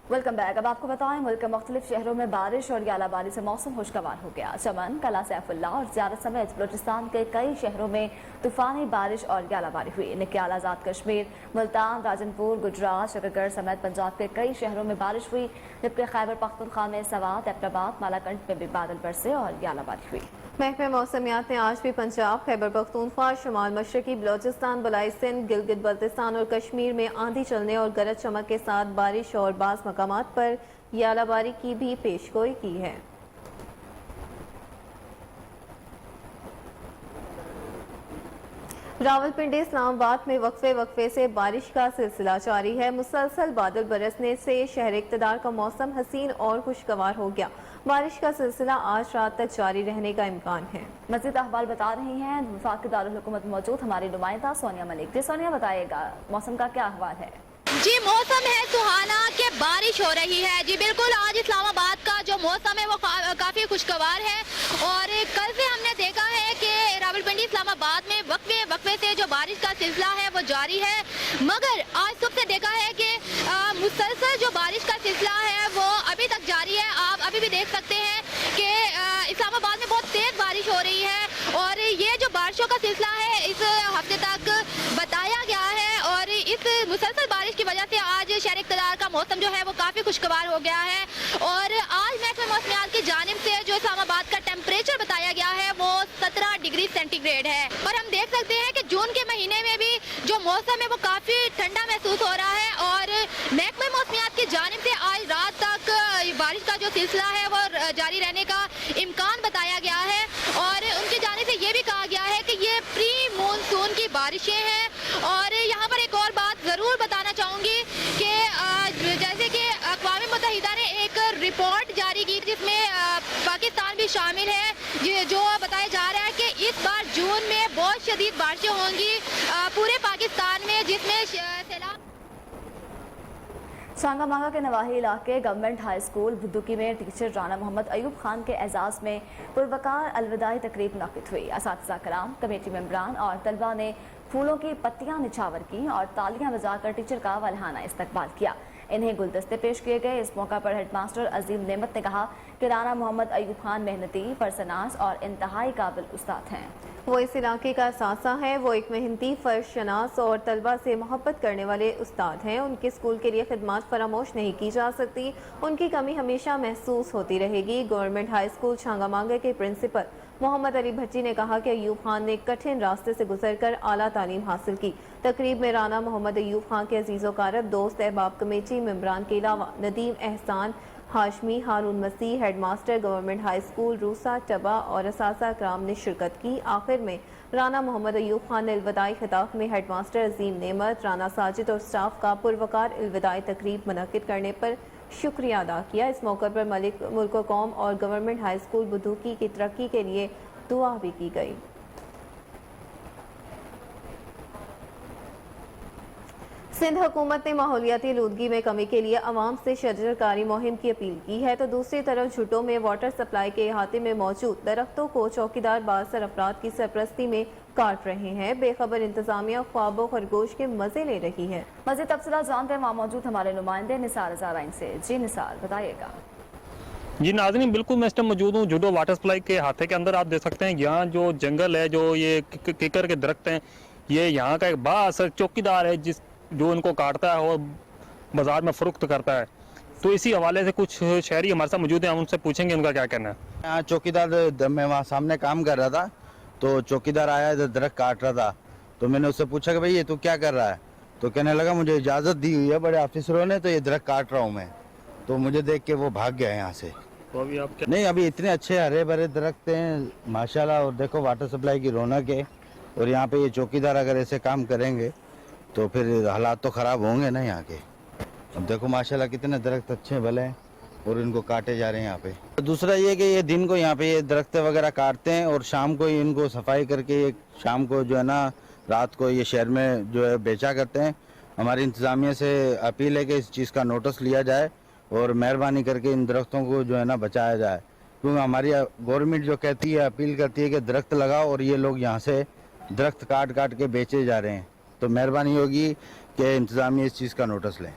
Speaker 1: Welcome back. अब आपको बताएं, मुल्क के मुख्तलिफ शहरों में बारिश और यालाबारी से मौसम खुशगवार हो गया। चमन, कला सैफुल्लाह और ज़ियारत समेत बलूचिस्तान के कई शहरों में तूफानी बारिश और यालाबारी हुई। निक्याल, आज़ाद कश्मीर, मुल्तान, राजनपुर, गुजरात, शकरगढ़ समेत पंजाब के कई शहरों में बारिश हुई, जबकि खैबर पख्तूनख्वा में सवात, एबटाबाद, मालाकंड में भी बादल बरसे और यालाबारी हुई।
Speaker 2: महकमे मौसमियात ने आज भी पंजाब, खैबर पख्तूनख्वा, शुमाल मशरकी बलोचिस्तान, बलाई सिंध, गिलगित बल्तिस्तान और कश्मीर में आंधी चलने और गरज चमक के साथ बारिश और बाज़ मकामात पर यालाबारी की भी पेशगोई की है। रावलपिंडी, इस्लामाबाद में वक्फे से बारिश का सिलसिला जारी है। मुसलसल बादल बरसने से शहर इक़्तिदार का मौसम हसीन और खुशगवार हो गया। बारिश का सिलसिला आज रात तक जारी रहने का इम्कान है। मज़ीद अहवाल बता रही हैं वफाकी दारुल हुकूमत मौजूद हमारी नुमाइंदा सोनिया मलिक। जी सोनिया, बताइएगा मौसम का क्या अहवाल है?
Speaker 4: जी मौसम है सुहाना के बारिश हो रही है। जी बिल्कुल, आज इस्लामाबाद का जो मौसम है वो काफ़ी खुशगवार है और कल से हमने देखा है कि रावलपिंडी इस्लामाबाद में वक्फे से जो बारिश का सिलसिला है वो जारी है, मगर आज सुबह से देखा है कि मुसलसल जो बारिश का सिलसिला है वो अभी तक जारी है। आप अभी भी देख सकते हैं कि इस्लामाबाद में बहुत तेज़ बारिश हो रही है और ये जो बारिशों का सिलसिला है इस हफ्ते तक बताया गया है और इस मुसलसल बारिश की वजह से आज शहर इक़्तिदार का मौसम जो है वो काफ़ी खुशगवार हो गया है। और आज महकमा मौसमियात की जानिब से जो इस्लामाबाद का टेम्परेचर बताया गया है वो 17 डिग्री सेंटीग्रेड है। और हम देख सकते हैं कि जून के महीने में भी जो मौसम है वो काफ़ी ठंडा महसूस हो रहा है और महकमा मौसमियात की जानिब से आज रात तक बारिश का जो सिलसिला है वो जारी रहने का इम्कान बताया गया है। और उनकी जानिब से ये भी कहा गया है कि ये प्री मानसून की बारिशें हैं। और यहाँ पर एक और बात ज़रूर बताना चाहूँगी कि जैसे कि अक़वाम मुत्तहिदा ने एक रिपोर्ट जारी की जिसमें पाकिस्तान भी शामिल है, जो बताया जा रहा है कि इस बार जून में बहुत शदीद बारिशें होंगी पूरे पाकिस्तान में, जिसमें सैलाब।
Speaker 1: शांगा मांगा के नवाही इलाके गवर्नमेंट हाई स्कूल बुद्दुकी में टीचर राना मोहम्मद अयूब खान के एजाज़ में पुरवकार अलविदाई तकरीब मुनक़िद हुई। असातिज़ा कराम, कमेटी मेंबरान और तलबा ने फूलों की पत्तियां निछावर की और तालियां बजाकर टीचर का वल्हाना इस्तकबाल किया। इन्हें गुलदस्ते पेश किए गए। इस मौका पर हेडमास्टर अजीम नेमत ने कहा कि राना मोहम्मद अयूब खान मेहनती, फरसनास और इंतहाई काबिल उस्ताद हैं।
Speaker 2: वो इस इलाके का सासा है। वो एक मेहनती, फर्शनास और तलबा से मोहब्बत करने वाले उस्ताद हैं। उनके स्कूल के लिए खिदमत फरामोश नहीं की जा सकती। उनकी कमी हमेशा महसूस होती रहेगी। गवर्नमेंट हाई स्कूल शांगा मांगा के प्रिंसिपल मोहम्मद अली भट्टी ने कहा कि अयूब खान ने कठिन रास्ते से गुजरकर आला तालीम हासिल की। तकरीब में राना मोहम्मद अयूब खान के अजीज़ो कारब, दोस्त, अहबाब, कमेटी मेंबरान के अलावा Nadeem, Ehsan, Hashmi, Haroon Masih, headmaster government high school Rusa, टबा और असासा कराम ने शिरकत की। आखिर में राना मोहम्मद अयूब खान ने अलविदाई खिताब में हेडमास्टर अजीम नेमत, राना साजिद और स्टाफ का पुरवकार अलविदाई तकरीब मुनक़िद करने पर शुक्रिया अदा किया। इस मौके पर मुल्क कौम और गवर्नमेंट हाई स्कूल बुद्दुकी की तरक्की के लिए दुआ भी की गई। सिंध हुकूमत ने माहौलियाती आलूदगी में कमी के लिए अवाम से शजरकारी मुहिम की अपील की है, तो दूसरी तरफ झुटो में वाटर सप्लाई के अहाते में मौजूद दरख्तों को चौकीदार बासर अफराद की सरपरस्ती में काट रहे हैं। बेखबर इंतजामिया ख्वाबों खरगोश के मजे ले रही है।
Speaker 1: मज़ीद तफसीलात जानते हैं, वहाँ मौजूद हमारे नुमाइंदे निसार ज़ाराइन से। जी निसार, बताइएगा।
Speaker 5: जी नाज़रीन, बिल्कुल मैं इस टाइम मौजूद हूँ जुडो वाटर सप्लाई के हाथे के अंदर। आप देख सकते हैं यहाँ जो जंगल है, जो ये किकर के दरख्त हैं, ये यहाँ का एक बासर चौकीदार है जो इनको काटता है और बाजार में फ़रोख्त करता है। तो इसी हवाले से कुछ शहरी हमारे साथ मौजूद हैं, हम उनसे पूछेंगे उनका क्या कहना है।
Speaker 6: यहाँ चौकीदार, मैं वहाँ सामने काम कर रहा था तो चौकीदार आया, इधर दरख्त काट रहा था, तो मैंने उससे पूछा कि भाई ये तू क्या कर रहा है, तो कहने लगा मुझे इजाज़त दी हुई है बड़े ऑफिसरों ने, तो ये दरख्त काट रहा हूँ मैं। तो मुझे देख के वो भाग गया यहाँ से।
Speaker 5: तो अभी आप
Speaker 6: नहीं, अभी इतने अच्छे हरे भरे दरख्त हैं माशाल्लाह, और देखो वाटर सप्लाई की रौनक है। और यहाँ पे ये चौकीदार अगर ऐसे काम करेंगे तो फिर हालात तो ख़राब होंगे ना यहाँ के। अब देखो माशाल्लाह कितने दरख्त अच्छे भले हैं और इनको काटे जा रहे हैं यहाँ पे। दूसरा ये कि ये दिन को यहाँ पे ये दरख्त वगैरह काटते हैं और शाम को ही इनको सफाई करके शाम को जो है ना, रात को ये शहर में जो है बेचा करते हैं। हमारी इंतज़ामिया से अपील है कि इस चीज़ का नोटिस लिया जाए और मेहरबानी करके इन दरख्तों को जो है ना बचाया जाए, क्योंकि हमारी गवर्नमेंट जो कहती है, अपील करती है कि दरख्त लगाओ, और ये लोग यहाँ से दरख्त काट काट के बेचे जा रहे हैं। तो मेहरबानी होगी कि इंतज़ामिया इस चीज़ का नोटिस लें।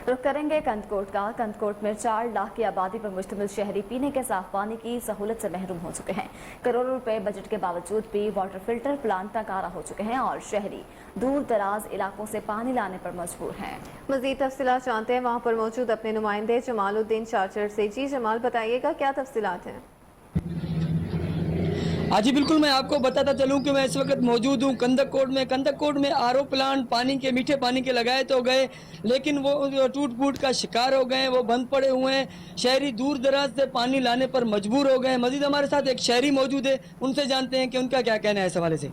Speaker 1: रुख करेंगे कंदकोट का। कंदकोट में 4 लाख की आबादी पर मुश्तमिल शहरी पीने के साफ पानी की सहूलत से महरूम हो चुके हैं। करोड़ों रुपए बजट के बावजूद भी वाटर फिल्टर प्लांट नाकारा हो चुके हैं और शहरी दूर दराज इलाकों से पानी लाने पर मजबूर हैं।
Speaker 2: मजीद तफसीलात जानते हैं वहाँ पर मौजूद अपने नुमाइंदे जमालुद्दीन चाचर से। जी जमाल, बताइएगा क्या तफसीलात हैं।
Speaker 7: हाँ जी बिल्कुल, मैं आपको बताता चलूं कि मैं इस वक्त मौजूद हूँ कंदकोट में आरओ प्लांट पानी के, मीठे पानी के लगाए तो गए, लेकिन वो टूट फूट का शिकार हो गए, वो बंद पड़े हुए हैं। शहरी दूर दराज से पानी लाने पर मजबूर हो गए। मजीद हमारे साथ एक शहरी मौजूद है, उनसे जानते हैं कि उनका क्या कहना है इस हवाले से।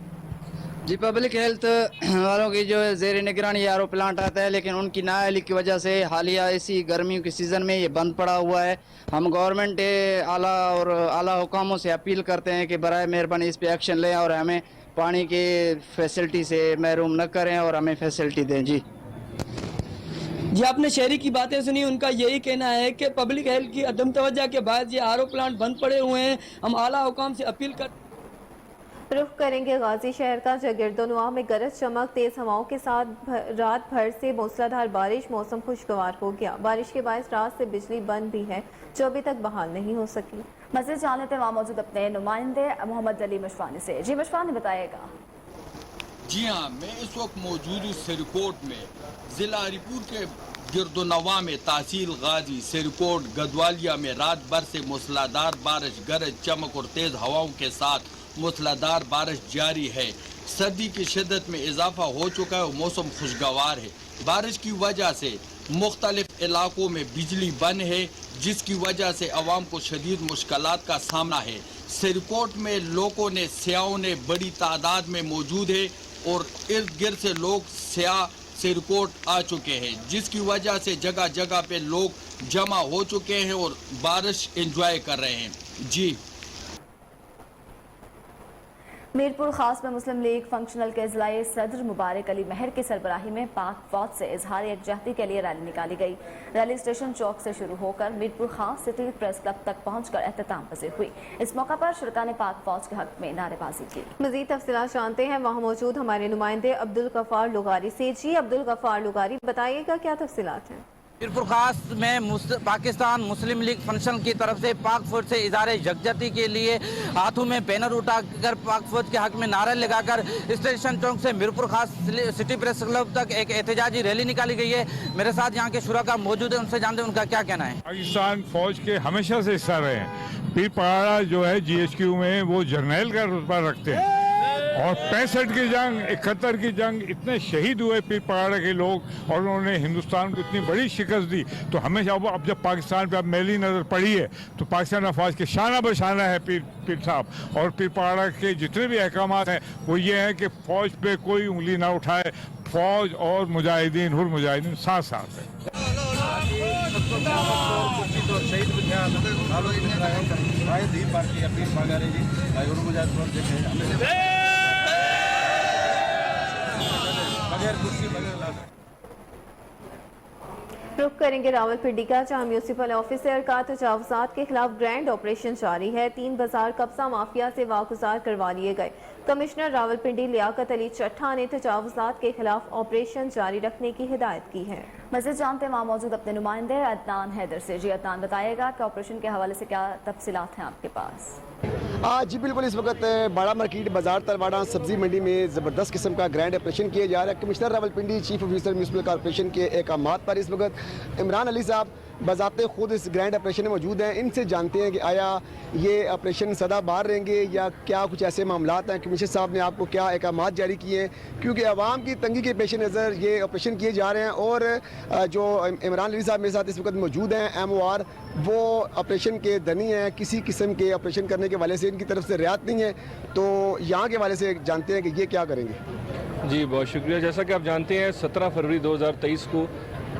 Speaker 8: जी, पब्लिक हेल्थ वालों की जो है ज़ेर निगरानी आरओ प्लांट आता है, लेकिन उनकी नाअहली की वजह से हालिया इसी गर्मियों के सीज़न में ये बंद पड़ा हुआ है। हम गवर्नमेंट आला और आला हुकामों से अपील करते हैं कि बराए मेहरबानी इस पे एक्शन लें और हमें पानी की फैसिलिटी से महरूम न करें और हमें फैसिलिटी दें। जी
Speaker 7: जी, आपने शहरी की बातें सुनी। उनका यही कहना है कि पब्लिक हेल्थ की अदम तवज्जो के बाद ये आरओ प्लांट बंद पड़े हुए हैं। हम आला हुकाम से अपील कर
Speaker 2: रुख करेंगे गाजी शहर का, जहाँ गिरदोनवा में गरज चमक तेज हवाओं के साथ रात भर से मूसलाधार बारिश, मौसम खुशगवार हो गया। बारिश के बायस रात से बिजली बंद भी है जो अभी तक बहाल नहीं हो सकी।
Speaker 1: मज़ीद जान लेते हैं वहाँ मौजूद अपने नुमाइंदे मोहम्मद अली मशवानी से। जी मशवानी बताएगा।
Speaker 9: जी हाँ, मैं इस वक्त मौजूद हूँ सिरकोट में। जिला हरीपुर के गिरदोनवा में तहसील गाजी, सिरकोट, गदवालिया में रात भर से मूसलाधार बारिश, गरज चमक और तेज हवाओं के साथ मूसलाधार बारिश जारी है। सर्दी की शिद्दत में इजाफा हो चुका है और मौसम खुशगवार है। बारिश की वजह से मुख्तलिफ इलाकों में बिजली बंद है, जिसकी वजह से अवाम को शदीद मुश्किलात का सामना है। सिरकोट में लोगों ने सियाहों ने बड़ी तादाद में मौजूद है और इर्द गिर्द से लोग सियाह सिरकोट आ चुके हैं, जिसकी वजह से जगह जगह पे लोग जमा हो चुके हैं और बारिश एंजॉय कर रहे हैं। जी
Speaker 1: मीरपुर खास में मुस्लिम लीग फंक्शनल के ज़िला सदर मुबारक अली महर की सरबराही में पाक फौज से इजहार यकजहती के लिए रैली निकाली गई। रैली स्टेशन चौक से शुरू होकर मीरपुर खास सिटी प्रेस क्लब तक पहुंचकर एहतमाम पजीर हुई। इस मौका पर शुरका ने पाक फौज के हक में नारेबाजी की।
Speaker 2: मजीद तफसीलात जानते हैं वहाँ मौजूद हमारे नुमाइंदे अब्दुल गफ्फार लुगारी से। जी अब्दुल गफ्फार लुगारी, बताइएगा क्या तफसीलात हैं।
Speaker 10: मीरपुर खास में पाकिस्तान मुस्लिम लीग फंक्शन की तरफ से पाक फौज से इज़हार यकजहती के लिए हाथों में बैनर उठाकर पाक फौज के हक में नारा लगाकर स्टेशन चौक से मीरपुर खास सिटी प्रेस क्लब तक एक एहतजाजी रैली निकाली गई है। मेरे साथ यहाँ के शुरका मौजूद है, उनसे जानते हैं उनका क्या कहना है।
Speaker 11: पाकिस्तान फौज के हमेशा से हिस्सा रहे हैं। पीर पहाड़ा जो है GHQ में वो जर्नैल का रुतबा रखते हैं और 65 की जंग, 71 की जंग, इतने शहीद हुए पीर पहाड़ा के लोग और उन्होंने हिंदुस्तान को इतनी बड़ी शिकस्त दी। तो हमेशा अब जब पाकिस्तान पे अब मैली नज़र पड़ी है तो पाकिस्तान अफवाज के शाना बशाना है पीर साहब। और पीर पहाड़ा के जितने भी अहकाम हैं वो ये हैं कि फ़ौज पे कोई उंगली ना उठाए। फ़ौज और मुजाहिदीन हुर मुजाहिदीन साथ साथ है।
Speaker 2: रुख करेंगे रावलपिंडी का, जहाँ म्यूनसिपल ऑफिसर का तजावुजात के खिलाफ ग्रैंड ऑपरेशन जारी है। 3 बाजार कब्जा माफिया से वागुजार करवा लिए गए। कमिश्नर रावलपिंडी लियाकत अली चट्ठा ने तजावुजात के खिलाफ ऑपरेशन जारी रखने की हिदायत की है।
Speaker 1: मज़ीद जानते हैं वहाँ मौजूद अपने नुमाइंदे अदनान हैदर से। जी अदनान, बताइएगा कि ऑपरेशन के हवाले से क्या तफसीलात हैं आपके पास।
Speaker 12: जी बिल्कुल, इस वक्त बड़ा मार्केट बाजार तलवाड़ा सब्जी मंडी में ज़बरदस्त किस्म का ग्रैंड ऑपरेशन किया जा रहा है। Commissioner Rawalpindi chief officer municipal corporation के अहकामात पर इस वक्त इमरान अली साहब बज़ाते खुद इस ग्रैंड ऑपरेशन में मौजूद हैं। इनसे जानते हैं कि आया ये ऑपरेशन सदाबहार रहेंगे या क्या कुछ ऐसे मामलात हैं। कमिश्नर साहब ने आपको क्या अहकामात जारी किए हैं, क्योंकि आवाम की तंगी के पेश नज़र ये ऑपरेशन किए जा रहे हैं। और जो इमरान अली साहब मेरे साथ इस वक्त मौजूद हैं MOR, वो ऑपरेशन के धनी हैं। किसी किस्म के ऑपरेशन करने के वाले से इनकी तरफ से रियायत नहीं है, तो यहाँ के वाले से जानते हैं कि ये क्या करेंगे।
Speaker 13: जी बहुत शुक्रिया। जैसा कि आप जानते हैं 17 फरवरी 2023 को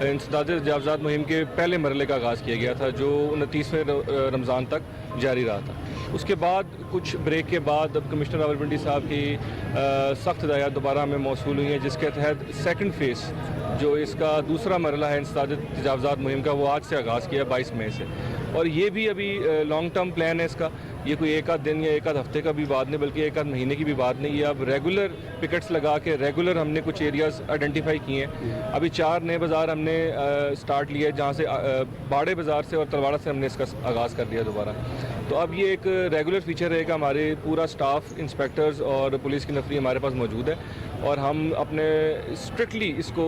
Speaker 13: इंसदाद तजावुज़ात मुहिम के पहले मरहले का आगाज़ किया गया था, जो 29वें रमज़ान तक जारी रहा था। उसके बाद कुछ ब्रेक के बाद अब कमिश्नर रावलपिंडी साहब की सख्त हिदायत दोबारा हमें मौसूल हुई हैं, जिसके तहत सेकंड फेज़ जो इसका दूसरा मरहला है इंसदाद तजावुज़ात मुहिम का, वो आज से आगाज़ किया 22 मई से। और ये भी अभी लॉन्ग टर्म प्लान है इसका। ये कोई एक आध दिन या एक आध हफ्ते का भी बात नहीं, बल्कि एक आध महीने की भी बात नहीं। ये अब रेगुलर पिकेट्स लगा के रेगुलर हमने कुछ एरियाज़ आइडेंटिफाई किए हैं। अभी 4 नए बाज़ार हमने स्टार्ट लिए, जहाँ से बाड़े बाज़ार से और तलवाड़ा से हमने इसका आगाज़ कर दिया दोबारा। तो अब ये एक रेगुलर फीचर रहेगा। हमारे पूरा स्टाफ, इंस्पेक्टर्स और पुलिस की नफरी हमारे पास मौजूद है और हम अपने स्ट्रिक्टली इसको,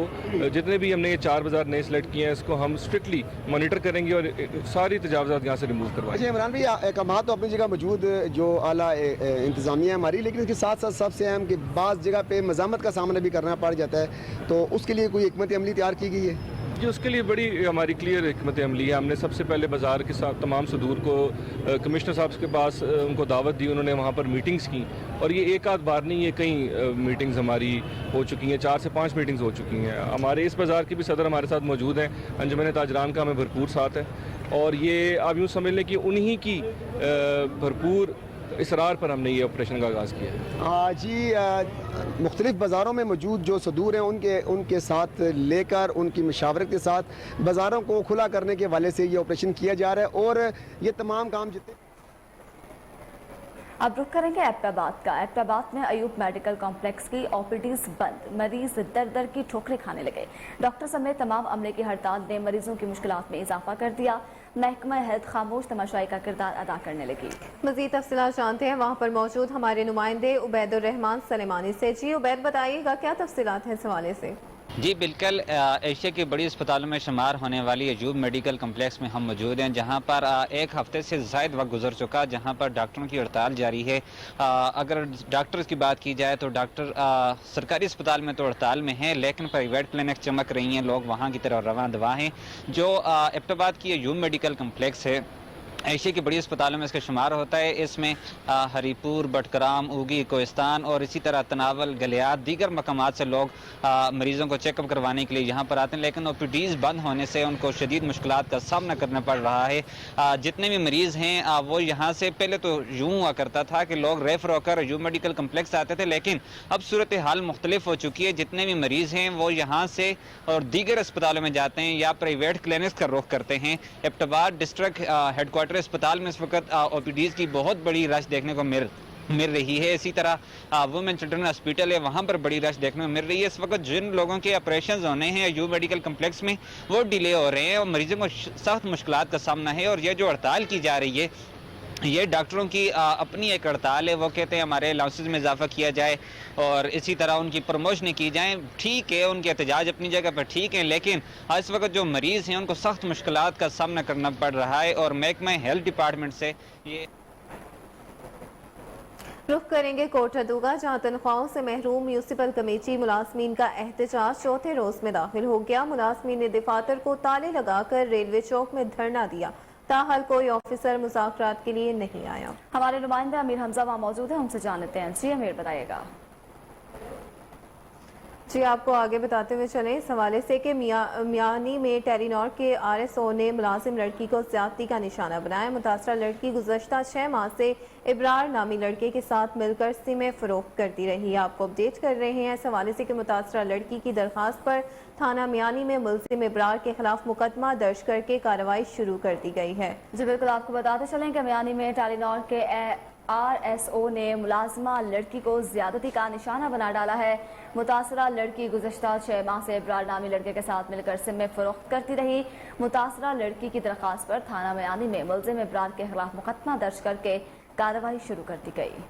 Speaker 13: जितने भी हमने ये 4 बाज़ार नए सेलेक्ट किए हैं, इसको हम स्ट्रिक्टली मॉनिटर करेंगे और सारी तजावुज़ात यहाँ से रिमूव करवाएंगे।
Speaker 12: अच्छा इमरान भाई, अहकामात तो अपनी जगह मौजूद जो आला इंतज़ामिया हमारी, लेकिन इसके साथ साथ सबसे अहम कि बाज़ जगह पे मज़ामत का सामना भी करना पड़ जाता है, तो उसके लिए कोई हिकमत अमली तैयार की गई है?
Speaker 13: जी उसके लिए बड़ी हमारी क्लियर हिकमत अमली है। हमने सबसे पहले बाज़ार के साथ तमाम सदूर को कमिश्नर साहब के पास उनको दावत दी, उन्होंने वहाँ पर मीटिंग्स की और ये एक आध बार नहीं, ये कई मीटिंग्स हमारी हो चुकी हैं, 4 से 5 मीटिंग्स हो चुकी हैं। हमारे इस बाज़ार के भी सदर हमारे साथ मौजूद हैं, अंजुमन ताजरान का हमें भरपूर साथ है और ये आप यूँ समझ लें कि उन्हीं की भरपूर इसरार पर हमने ये ऑपरेशन का आगाज़ किया है।
Speaker 12: जी मुख्तलिफ बाज़ारों में मौजूद जो सदूर हैं उनके साथ लेकर उनकी मशावरत के साथ बाज़ारों को खुला करने के हवाले से ये ऑपरेशन किया जा रहा है और ये तमाम काम जितने।
Speaker 1: अब रुख करेंगे एबटाबाद का। एबटाबाद में अयूब मेडिकल कॉम्प्लेक्स की ओपीडीज बंद, मरीज दर दर की ठोकरें खाने लगे। डॉक्टर समेत तमाम अमले की हड़ताल ने मरीजों की मुश्किलात में इजाफा कर दिया। महकमा हेल्थ खामोश तमाशाई का किरदार अदा करने लगी।
Speaker 2: मजीद तफसीलात जानते हैं वहाँ पर मौजूद हमारे नुमाइंदे उबैदुर रहमान सलेमानी से। जी उबैद, बताइएगा क्या तफसीलात हैं इस हवाले से?
Speaker 14: जी बिल्कुल, एशिया की बड़ी अस्पतालों में शुमार होने वाली अयूब मेडिकल कम्प्लेक्स में हम मौजूद हैं, जहां पर एक हफ्ते से ज़ायद वक्त गुजर चुका, जहां पर डॉक्टरों की हड़ताल जारी है। अगर डॉक्टर्स की बात की जाए तो डॉक्टर सरकारी अस्पताल में तो हड़ताल में हैं, लेकिन प्राइवेट क्लिनिक चमक रही हैं, लोग वहां की तरफ रवां दवा हैं। जो एबटाबाद की अयूब मेडिकल कम्प्लेक्स है, एशिया की बड़ी अस्पतालों में इसका शुमार होता है। इसमें हरीपुर, बटकराम, ऊगी, कोहिस्तान और इसी तरह तनावल, गलियात, दीगर मकामात से लोग मरीज़ों को चेकअप करवाने के लिए यहाँ पर आते हैं, लेकिन ओपीडीज़ बंद होने से उनको शदीद मुश्किलात का सामना करना पड़ रहा है। जितने भी मरीज़ हैं वो यहाँ से पहले तो यूँ हुआ करता था कि लोग रेफर होकर अयूब मेडिकल कम्प्लेक्स आते थे, लेकिन अब सूरत हाल मुख्तलिफ हो चुकी है। जितने भी मरीज़ हैं वो यहाँ से और दीगर अस्पतालों में जाते हैं या प्राइवेट क्लिनिक्स का रुख करते हैं। एबटाबाद डिस्ट्रिक्ट हेडक्वार्टर अस्पताल में इस वक्त ओपीडीज़ की बहुत बड़ी रश देखने को मिल रही है। इसी तरह वुमेन चिल्ड्रन हॉस्पिटल है, वहाँ पर बड़ी रश देखने को मिल रही है। इस वक्त जिन लोगों के ऑपरेशन होने हैं अयूब मेडिकल कम्प्लेक्स में वो डिले हो रहे हैं और मरीजों को सख्त मुश्किलात का सामना है। और ये जो हड़ताल की जा रही है ये डॉक्टरों की अपनी एक हड़ताल है। वो कहते हैं हमारे अलाउंसेस में इजाफा किया जाए और इसी तरह उनकी प्रमोशन की जाए। ठीक है, उनके एहतजाज अपनी जगह पर ठीक है, लेकिन इस वक्त जो मरीज़ हैं उनको सख्त मुश्किलात का सामना करना पड़ रहा है। और महकमा हेल्थ डिपार्टमेंट से ये
Speaker 2: रुख करेंगे कोटरदूगा, जहाँ तनख्वाहों से महरूम म्यूनसिपल कमेटी मुलाजमीन का एहतजाज चौथे रोज में दाखिल हो गया। मुलाजमीन ने दफातर को ताले लगाकर रेलवे चौक में धरना दिया, ताहल कोई ऑफिसर मुज़ाकरात के लिए नहीं आया।
Speaker 1: हमारे नुमाइंदा अमीर हमजा वहाँ मौजूद है, हमसे जान लेते हैं। जी अमीर, बताइएगा।
Speaker 2: जी आपको आगे बताते हुए चलें इस हवाले से कि मियानी में टेलीनॉर के RSO ने मुलाजिम लड़की को ज्यादती का निशाना बनाया। मुतासरा लड़की गुज़श्ता 6 माह से इब्रार नामी लड़के के साथ मिलकर सिमें फरोख्त करती रही। आपको अपडेट कर रहे हैं इस हवाले से कि मुतासरा लड़की की दरख्वास्त पर थाना मियानी में मुलजिम इब्रार के खिलाफ मुकदमा दर्ज करके कार्रवाई शुरू कर दी गई है।
Speaker 1: जी बिल्कुल, आपको बताते चलें कि मियानी में टेलीनॉर के RSO ने मुलाजमा लड़की को ज्यादती का निशाना बना डाला है। मुतासरा लड़की गुज़श्ता 6 माह से इब्रार नामी लड़के के साथ मिलकर सिम में फरोख्त करती रही। मुतासरा लड़की की दरख्वास्त पर थाना मियानी में मुलजिम इब्रार के खिलाफ मुकदमा दर्ज करके कार्रवाई शुरू कर दी गई।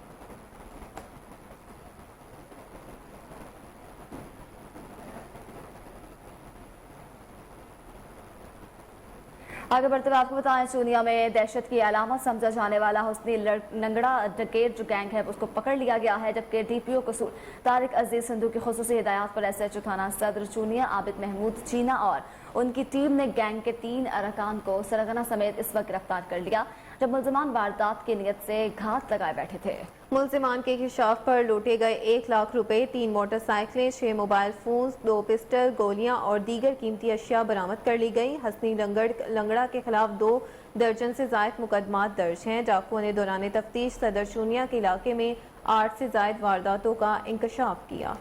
Speaker 1: आगे बढ़ते हुए आपको बताएं, चूनिया में दहशत की अलामत समझा जाने वाला हुस्नी लंगड़ा डकैत जो गैंग है उसको पकड़ लिया गया है, जबकि DPO कसूर तारिक अजीज सिंधु की खुसूसी हिदायत पर SHO थाना सदर चूनिया आबिद महमूद चीना और उनकी टीम ने गैंग के 3 अरकान को सरगना समेत इस वक्त गिरफ्तार कर लिया, जब मुलजिमान वारदात की नीयत से घात लगाए बैठे थे।
Speaker 2: मुलजिमान के इंकशाफ पर लूटे गए 1 लाख रुपए, 3 मोटरसाइकिलें, 6 मोबाइल फोन, 2 पिस्टल, गोलियां और दीगर कीमती अशिया बरामद कर ली गई। हसनी लंगड़ा के खिलाफ 2 दर्जन से जायद मुकदमात दर्ज हैं। डाकुओं ने दौरान तफ्तीश सदर चूनिया के इलाके में 8 से जायद वारदातों का इंकशाफ किया।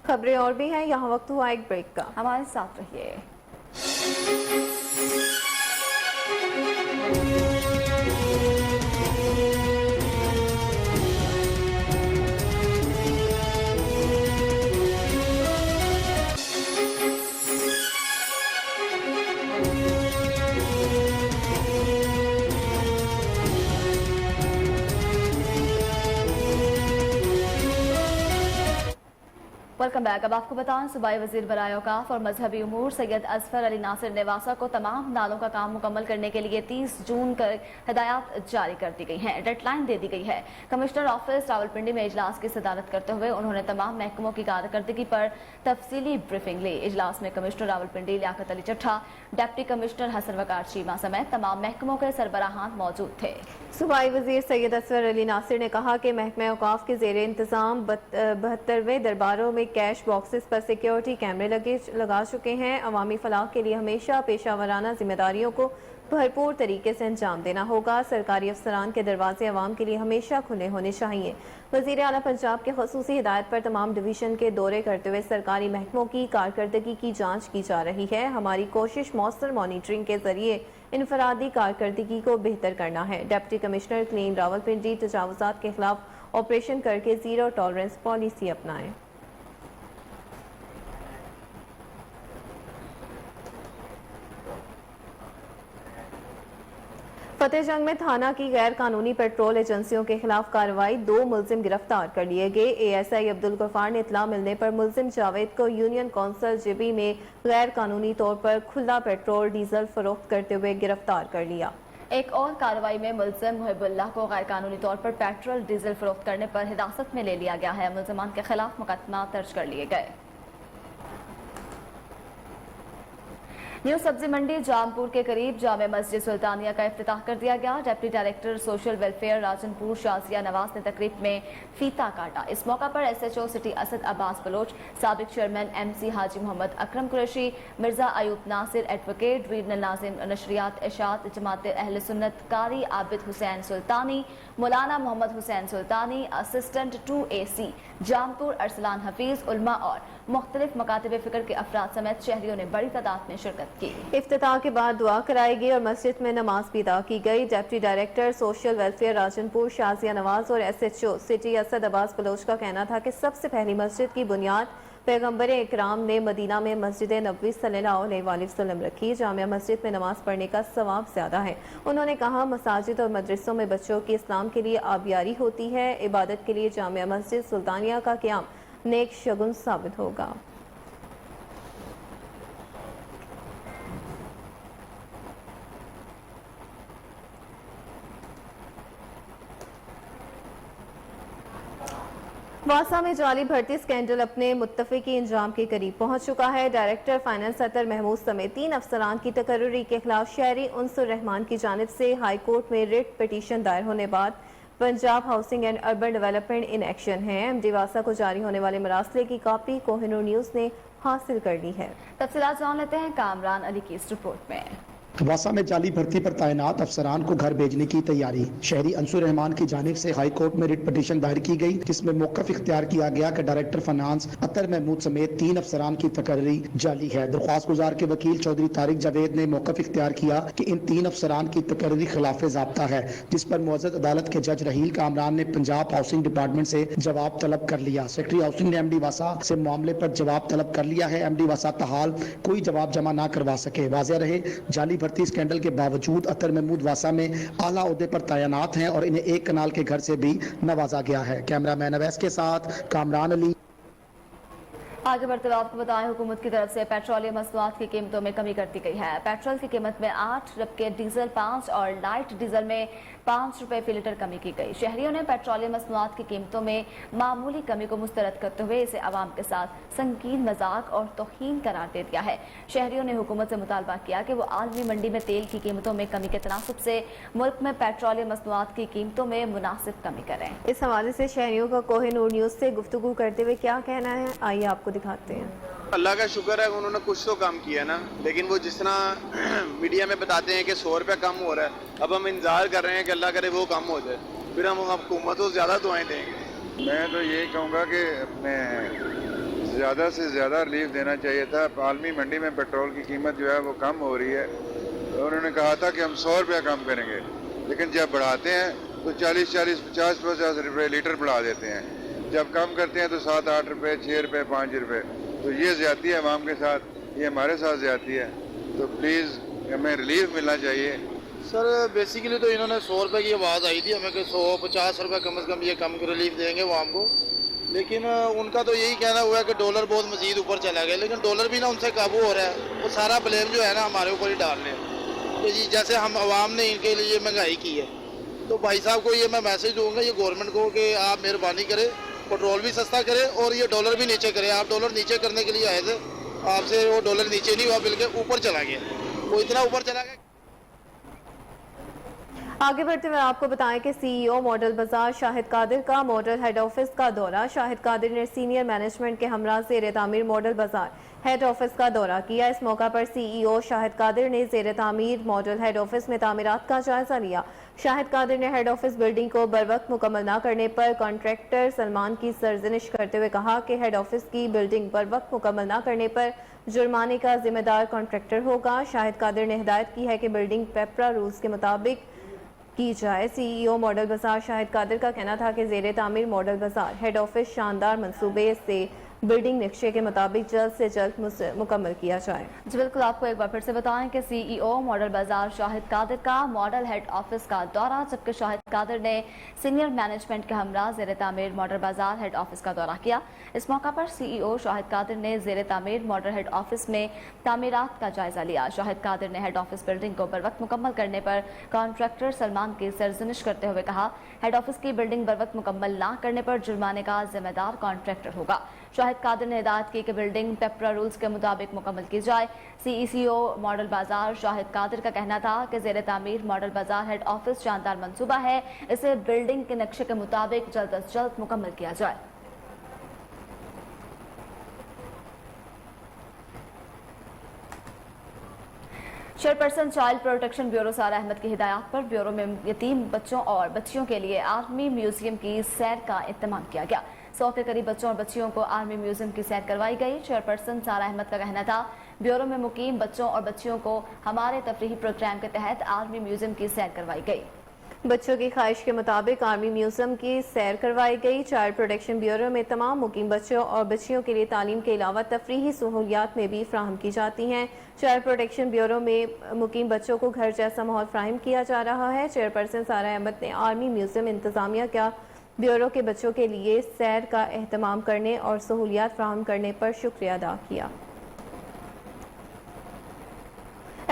Speaker 2: खबरें और भी हैं, यहाँ वक्त हुआ एक ब्रेक का,
Speaker 1: हमारे साथ रहिए। Welcome back. अब आपको बताएं, सूबाई वजीर बराए औकाफ और मजहबी उमूर सैयद असफर अली नासिर नेवासा को तमाम नालों का काम मुकम्मल करने के लिए 30 जून कर हिदायत जारी कर दी गई हैं। डेडलाइन दे दी गई है। कमिश्नर ऑफिस रावलपिंडी में इजलास की सदारत करते हुए उन्होंने तमाम महकमों की कारकर्दगी पर तफसीली ब्रीफिंग ली। इजलास में commissioner Rawalpindi Liaquat Ali Chattha, deputy commissioner Hassan Waqar Cheema समेत तमाम महकमों के सरबराहान मौजूद थे।
Speaker 2: सूबाई वजीर सैयद असफर अली नासिर ने कहा कि महकमा औकाफ के जेर इंतजाम 72वें दरबारों में कैश बॉक्सेस पर सिक्योरिटी कैमरे लगा चुके हैं। अवामी फलाह के लिए हमेशा पेशावराना जिम्मेदारियों को भरपूर तरीके से अंजाम देना होगा। सरकारी अफसरान के दरवाजे अवाम के लिए हमेशा खुले होने चाहिए। वज़ीर आला पंजाब के खसूसी हिदायत पर तमाम डिवीजन के दौरे करते हुए सरकारी महकमों की कारकर्दगी की जाँच की जा रही है। हमारी कोशिश मौसर मॉनिटरिंग के जरिए इनफरादी कारकर्दगी को बेहतर करना है। डिप्टी कमिश्नर क्लीन रावलपिंडी तजावुज़ात के खिलाफ ऑपरेशन करके जीरो टॉलरेंस पॉलिसी अपनाएं। फतेह जंग में थाना की गैर कानूनी पेट्रोल एजेंसियों के खिलाफ कार्रवाई, 2 मुलजिम गिरफ्तार कर लिए गए। ASI अब्दुल गफ्फार ने इतला मिलने पर मुलजिम जावेद को यूनियन कौंसिल जिबी में गैर कानूनी तौर पर खुला पेट्रोल डीजल फरोख्त करते हुए गिरफ्तार कर लिया।
Speaker 1: एक और कार्रवाई में मुलजिम मुहिबुल्लाह को गैर कानूनी तौर पर पेट्रोल डीजल फरोख्त करने पर हिरासत में ले लिया गया है। मुलजमान के खिलाफ मुकदमा दर्ज कर लिए गए। न्यू सब्जी मंडी जामपुर के करीब जामे मस्जिद सुल्तानिया का इफ्तिताह कर दिया गया। Deputy director social welfare Rajanpur Shazia Nawaz ने तकरीब में फीता काटा। इस मौका पर SHO सिटी असद अब्बास बलोच, साबिक chairman MC Haji Muhammad Akram Qureshi, Mirza Ayub Nasir, advocate regional नाजिम नशरियात इशात जमात अहले सुन्नत, कारी आबिद हुसैन सुल्तानी, मौलाना मोहम्मद हुसैन सुल्तानी, असिस्टेंट 2AC जामपुर अरसलान हफीज, उलमा और मुख्तलिफ मकातब फिक्र के अफराद समेत शहरियों ने बड़ी तादाद में शिरकत की।
Speaker 2: इफ्तिताह के बाद दुआ कराई गई और मस्जिद में नमाज भी अदा की गई। Deputy director social welfare Rajanpur Shazia Nawaz और SHO सिटी असद अब्बास बलोच का कहना था कि सबसे पहली मस्जिद की बुनियाद पैगम्बर इकराम ने मदीना में मस्जिद नबवी सल्लल्लाहु अलैहि वसल्लम रखी। जामिया मस्जिद में नमाज पढ़ने का सवाब ज्यादा है। उन्होंने कहा, मसाजिद और मदरसों में बच्चों की इस्लाम के लिए आबियारी होती है। इबादत के लिए जामिया मस्जिद सुल्तानिया का क़याम नेक शगुन साबित होगा। वासा में जाली भर्ती स्कैंडल अपने मुत्तफिकी इंजाम के करीब पहुंच चुका है। डायरेक्टर फाइनेंस अतर महमूद समेत 3 अफसरान की तकर्रुरी के खिलाफ शहरी उनसुर रहमान की जानिब से हाई कोर्ट में रिट पिटीशन दायर होने बाद Punjab housing and urban development in action है। MD वासा को जारी होने वाले मरासले की कॉपी कोहिनूर न्यूज ने हासिल कर ली है।
Speaker 1: तफसीलात जान लेते हैं कामरान अली की इस रिपोर्ट में।
Speaker 15: वासा में जाली भर्ती पर तैनात अफसरान को घर भेजने की तैयारी। शहरी अंसुर रहमान की जानिब से हाई कोर्ट में रिट पिटीशन दायर की गई, जिसमें मौक़िफ़ इख्तियार किया गया कि डायरेक्टर फाइनेंस अतर महमूद समेत 3 अफसरान की तकर्री जाली है। दरख्वास्त गुजार के वकील चौधरी तारिक जावेद ने मौक़िफ़ इख्तियार किया कि इन 3 अफसरान की तकर्री खिलाफ ज़ाब्ता है, जिस पर मुअज़्ज़ज़ अदालत के जज रहील कामरान ने पंजाब हाउसिंग डिपार्टमेंट से जवाब तलब कर लिया। सेक्रेटरी हाउसिंग ने MD वासा से मामले पर जवाब तलब कर लिया है। MD वासा ताहाल कोई जवाब जमा न करवा सके। वाज़ेह रहे, जाली भर्ती स्कैंडल के बावजूद अतर महमूद वासा में आला ओहदे पर तैनात हैं और इन्हें एक कनाल के घर से भी नवाजा गया है। कैमरामैन अवैस के साथ कामरान अली।
Speaker 1: आगे बढ़ते हुए आपको बताएं, हुकूमत की तरफ से पेट्रोलियम मसनूआत की कीमतों में कमी कर दी गई है। पेट्रोल की कीमत में 8 जबकि डीजल 5 और लाइट डीजल में 5 रुपए फी लीटर कमी की गई। शहरियों ने पेट्रोलियम मसनूआत की कीमतों में मामूली कमी को मुस्तरद करते हुए इसे आवाम के साथ संगीन मजाक और तौहीन करार दे दिया है। शहरियों ने हुकूमत से मुतालबा किया कि वो आलमी मंडी में तेल की कीमतों में कमी के तनासुब से मुल्क में पेट्रोलियम मसनूआत की कीमतों में मुनासिब कमी करें।
Speaker 2: इस हवाले से शहरियों का कोहिनूर न्यूज से गुफ्तगू करते हुए क्या कहना है, आइए आपको दिखाते हैं।
Speaker 16: अल्लाह का शुक्र है उन्होंने कुछ तो काम किया ना, लेकिन वो जिस तरह मीडिया में बताते हैं कि 100 रुपया कम हो रहा है, अब हम इंतजार कर रहे हैं कि अल्लाह करे वो कम हो जाए, फिर हम हुकूमत को ज़्यादा दुआएं देंगे।
Speaker 17: मैं तो यही कहूँगा कि अपने ज़्यादा से ज़्यादा रिलीफ देना चाहिए था। आलमी मंडी में पेट्रोल की कीमत जो है वो कम हो रही है। उन्होंने कहा था कि हम 100 रुपया कम करेंगे, लेकिन जब बढ़ाते हैं तो 40-40, 50-50 रुपये लीटर बढ़ा देते हैं। जब कम करते हैं तो 7-8 रुपये, 6 रुपये, 5 रुपये। तो ये ज़्यादती है अवाम के साथ, ये हमारे साथ ज़्यादती है। तो प्लीज़ हमें रिलीफ मिलना चाहिए।
Speaker 16: सर बेसिकली तो इन्होंने 100 रुपये की आवाज़ आई थी हमें कि 150 रुपये कम से कम ये कम रिलीफ देंगे वो हमको, लेकिन उनका तो यही कहना हुआ है कि डॉलर बहुत मजीद ऊपर चला गया, लेकिन डॉलर भी ना उनसे काबू हो रहा है। वो सारा ब्लेम जो है ना हमारे ऊपर ही डाल रहे हैं कि जी जैसे हम आवाम ने इनके लिए महंगाई की है। तो भाई साहब को ये मैं मैसेज दूंगा ये गवर्नमेंट को कि आप मेहरबानी करें, पेट्रोल भी सस्ता करें और ये डॉलर भी नीचे करें। आप डॉलर नीचे करने के लिए आए थे, आपसे वो डॉलर नीचे नहीं हुआ बल्कि ऊपर चला गया, वो इतना ऊपर चला गया।
Speaker 2: आगे बढ़ते हुए आपको बताएं कि सीईओ मॉडल बाजार शाहिद कादिर का मॉडल हेड ऑफिस का दौरा। शाहिद कादिर ने सीनियर मैनेजमेंट के हमरा ज़ेर तामीर मॉडल बाजार हेड ऑफिस का दौरा किया। इस मौका पर सीईओ शाहिद कादिर ने ज़ेर तामीर मॉडल हेड ऑफिस में तामीरात का जायजा लिया। शाहिद कादिर ने हेड ऑफिस बिल्डिंग को बरवक्त मुकम्मल न करने पर कॉन्ट्रैक्टर सलमान की सरजनिश करते हुए कहा कि हेड ऑफिस की बिल्डिंग बरवक्त मुकम्मल न करने पर जुर्माने का जिम्मेदार कॉन्ट्रैक्टर होगा। शाहिद कादिर ने हिदायत की है कि बिल्डिंग पेपरा रूल्स के मुताबिक की जाए। सीईओ मॉडल बाजार शाहिद कादिर का कहना था कि ज़ेरे तामीर मॉडल बाजार हेड ऑफिस शानदार मंसूबे से बिल्डिंग नक्शे के मुताबिक जल्द से जल्द मुकम्मल किया जाए।
Speaker 1: जी बिल्कुल, आपको एक बार फिर से बताएं कि सीईओ मॉडल बाजार शाहिद कादिर का मॉडल हेड ऑफिस का दौरा, जबकि शाहिद कादिर ने सीनियर मैनेजमेंट के हमरा ज़ेर तामीर मॉडल बाजार हेड ऑफिस का दौरा किया। इस मौका पर सीईओ शाहिद कादिर ने ज़ेर तामीर मॉडल हेड ऑफिस में तामीरात का जायजा लिया। शाहिद कादिर ने हेड ऑफिस बिल्डिंग को बरवक्त मुकम्मल करने पर कॉन्ट्रैक्टर सलमान की सरजनिश करते हुए कहा, हेड ऑफिस की बिल्डिंग बरवक्त मुकम्मल न करने पर जुर्माने का जिम्मेदार कॉन्ट्रैक्टर होगा। शाहिद कादिर ने हिदायत की कि बिल्डिंग पेपरा रूल्स के मुताबिक मुकम्मल की जाए। सीईसीओ मॉडल बाजार शाहिद कादिर का कहना था कि ज़ेर तामीर मॉडल बाजार हेड ऑफिस शानदार मंसूबा है, इसे बिल्डिंग के नक्शे के मुताबिक जल्द अज जल्द मुकम्मल किया जाए। चेयरपर्सन चाइल्ड प्रोटेक्शन ब्यूरो सारा अहमद की हिदायत पर ब्यूरो में यतीम बच्चों और बच्चियों के लिए आर्मी म्यूजियम की सैर का इंतजाम किया गया। 100 के करीब बच्चों और बच्चियों को आर्मी म्यूजियम की सैर करवाई गई। चेयरपर्सन सारा अहमद का कहना था, ब्यूरो में मुकीम बच्चों और बच्चियों को हमारे तफरीही प्रोग्राम के तहत आर्मी म्यूजियम की सैर करवाई गई।
Speaker 2: बच्चों की ख्वाहिश के मुताबिक आर्मी म्यूजियम की सैर करवाई गई। चाइल्ड प्रोटेक्शन ब्यूरो में तमाम मुकीम बच्चों और बच्चियों के लिए तालीम के अलावा तफरीही सहूलियात में भी फ्राहम की जाती हैं। चाइल्ड प्रोटेक्शन ब्यूरो में मुकीम बच्चों को घर जैसा माहौल फ्राहम किया जा रहा है। चेयरपर्सन सारा अहमद ने आर्मी म्यूजियम इंतजामिया का ब्यूरो के बच्चों के लिए सैर का एहतमाम करने और सहूलियात फ्राहम करने पर शुक्रिया अदा किया।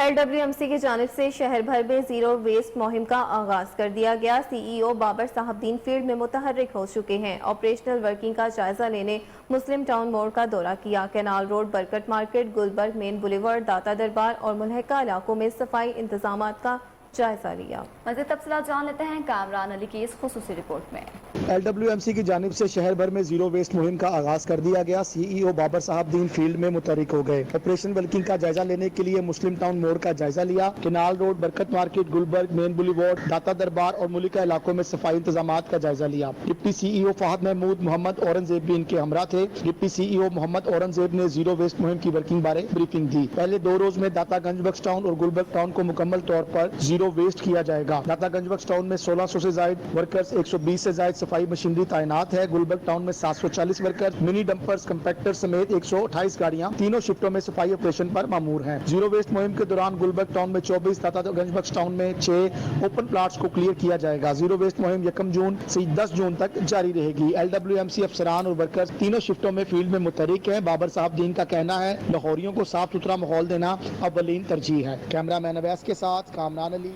Speaker 2: LWMC की जानिब से शहर भर में जीरो वेस्ट मुहिम का आगाज कर दिया गया। सीईओ बाबर साहबदीन फील्ड में मुतहर्रिक हो चुके हैं। ऑपरेशनल वर्किंग का जायजा लेने मुस्लिम टाउन मोड़ का दौरा किया। कैनाल रोड, बरकत मार्केट, गुलबर्ग मेन बुलेवर्ड, दाता दरबार और मुल्हिका इलाकों में सफाई इंतजाम का जायजा लिया। मज़ीद तफसीलात जान लेते हैं कामरान अली की इस खुसूसी रिपोर्ट में।
Speaker 15: LWMC की जानिब से शहर भर में जीरो वेस्ट मुहिम का आगाज कर दिया गया। सीईओ बाबर साहबदीन फील्ड में मुतहर्रिक हो गए। ऑपरेशन वर्किंग का जायजा लेने के लिए मुस्लिम टाउन मोड़ का जायजा लिया। कैनाल रोड, बरकत मार्केट, गुलबर्ग मेन बुलेवर्ड, दाता दरबार और मुल्हिका इलाकों में सफाई इंतजाम का जायजा लिया। डिप्टी सीईओ फहद महमूद मोहम्मद औरंगजेब भी इनके हमरा थे। डिप्टी सीईओ मोहम्मद औरंगजेब ने जीरो वेस्ट मुहिम की वर्किंग बारे ब्रीफिंग दी। पहले 2 रोज में दातागंज बख्श टाउन और गुलबर्ग टाउन को मुकम्मल तौर पर जीरो वेस्ट किया जाएगा। दातागंज बख्श टाउन में 1600 से जायद वर्कर्स, 120 से जायद सफाई मशीनरी तैनात है। गुलबर्ग टाउन में 740 वर्कर्स, मिनी डंपर्स, कंपैक्टर समेत 128 गाड़ियां तीनों शिफ्टों में सफाई ऑपरेशन पर मामूर हैं। जीरो वेस्ट मुहिम के दौरान गुलबर्ग टाउन में 24, दातागंज बख्श टाउन में 6 ओपन प्लाट्स को क्लियर किया जाएगा। जीरो वेस्ट मुहिम 1 जून से 10 जून तक जारी रहेगी। LWMC अफसरान और वर्कर्स तीनों शिफ्टों में फील्ड में मुतहर्रिक है। बाबर साहबदीन का कहना है, लाहौरियों को साफ सुथरा माहौल देना अव्वलीन तरजीह है। कैमरामैन अवैस के साथ कामरान अली।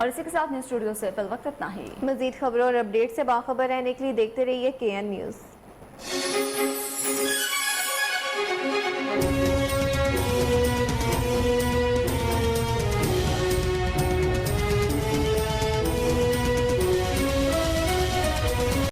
Speaker 1: और इसी के साथ न्यूज़ स्टूडियो से फिल वक्त इतना ही।
Speaker 2: मजीद खबरों और अपडेट से बाखबर रहने के लिए देखते रहिए KN न्यूज़।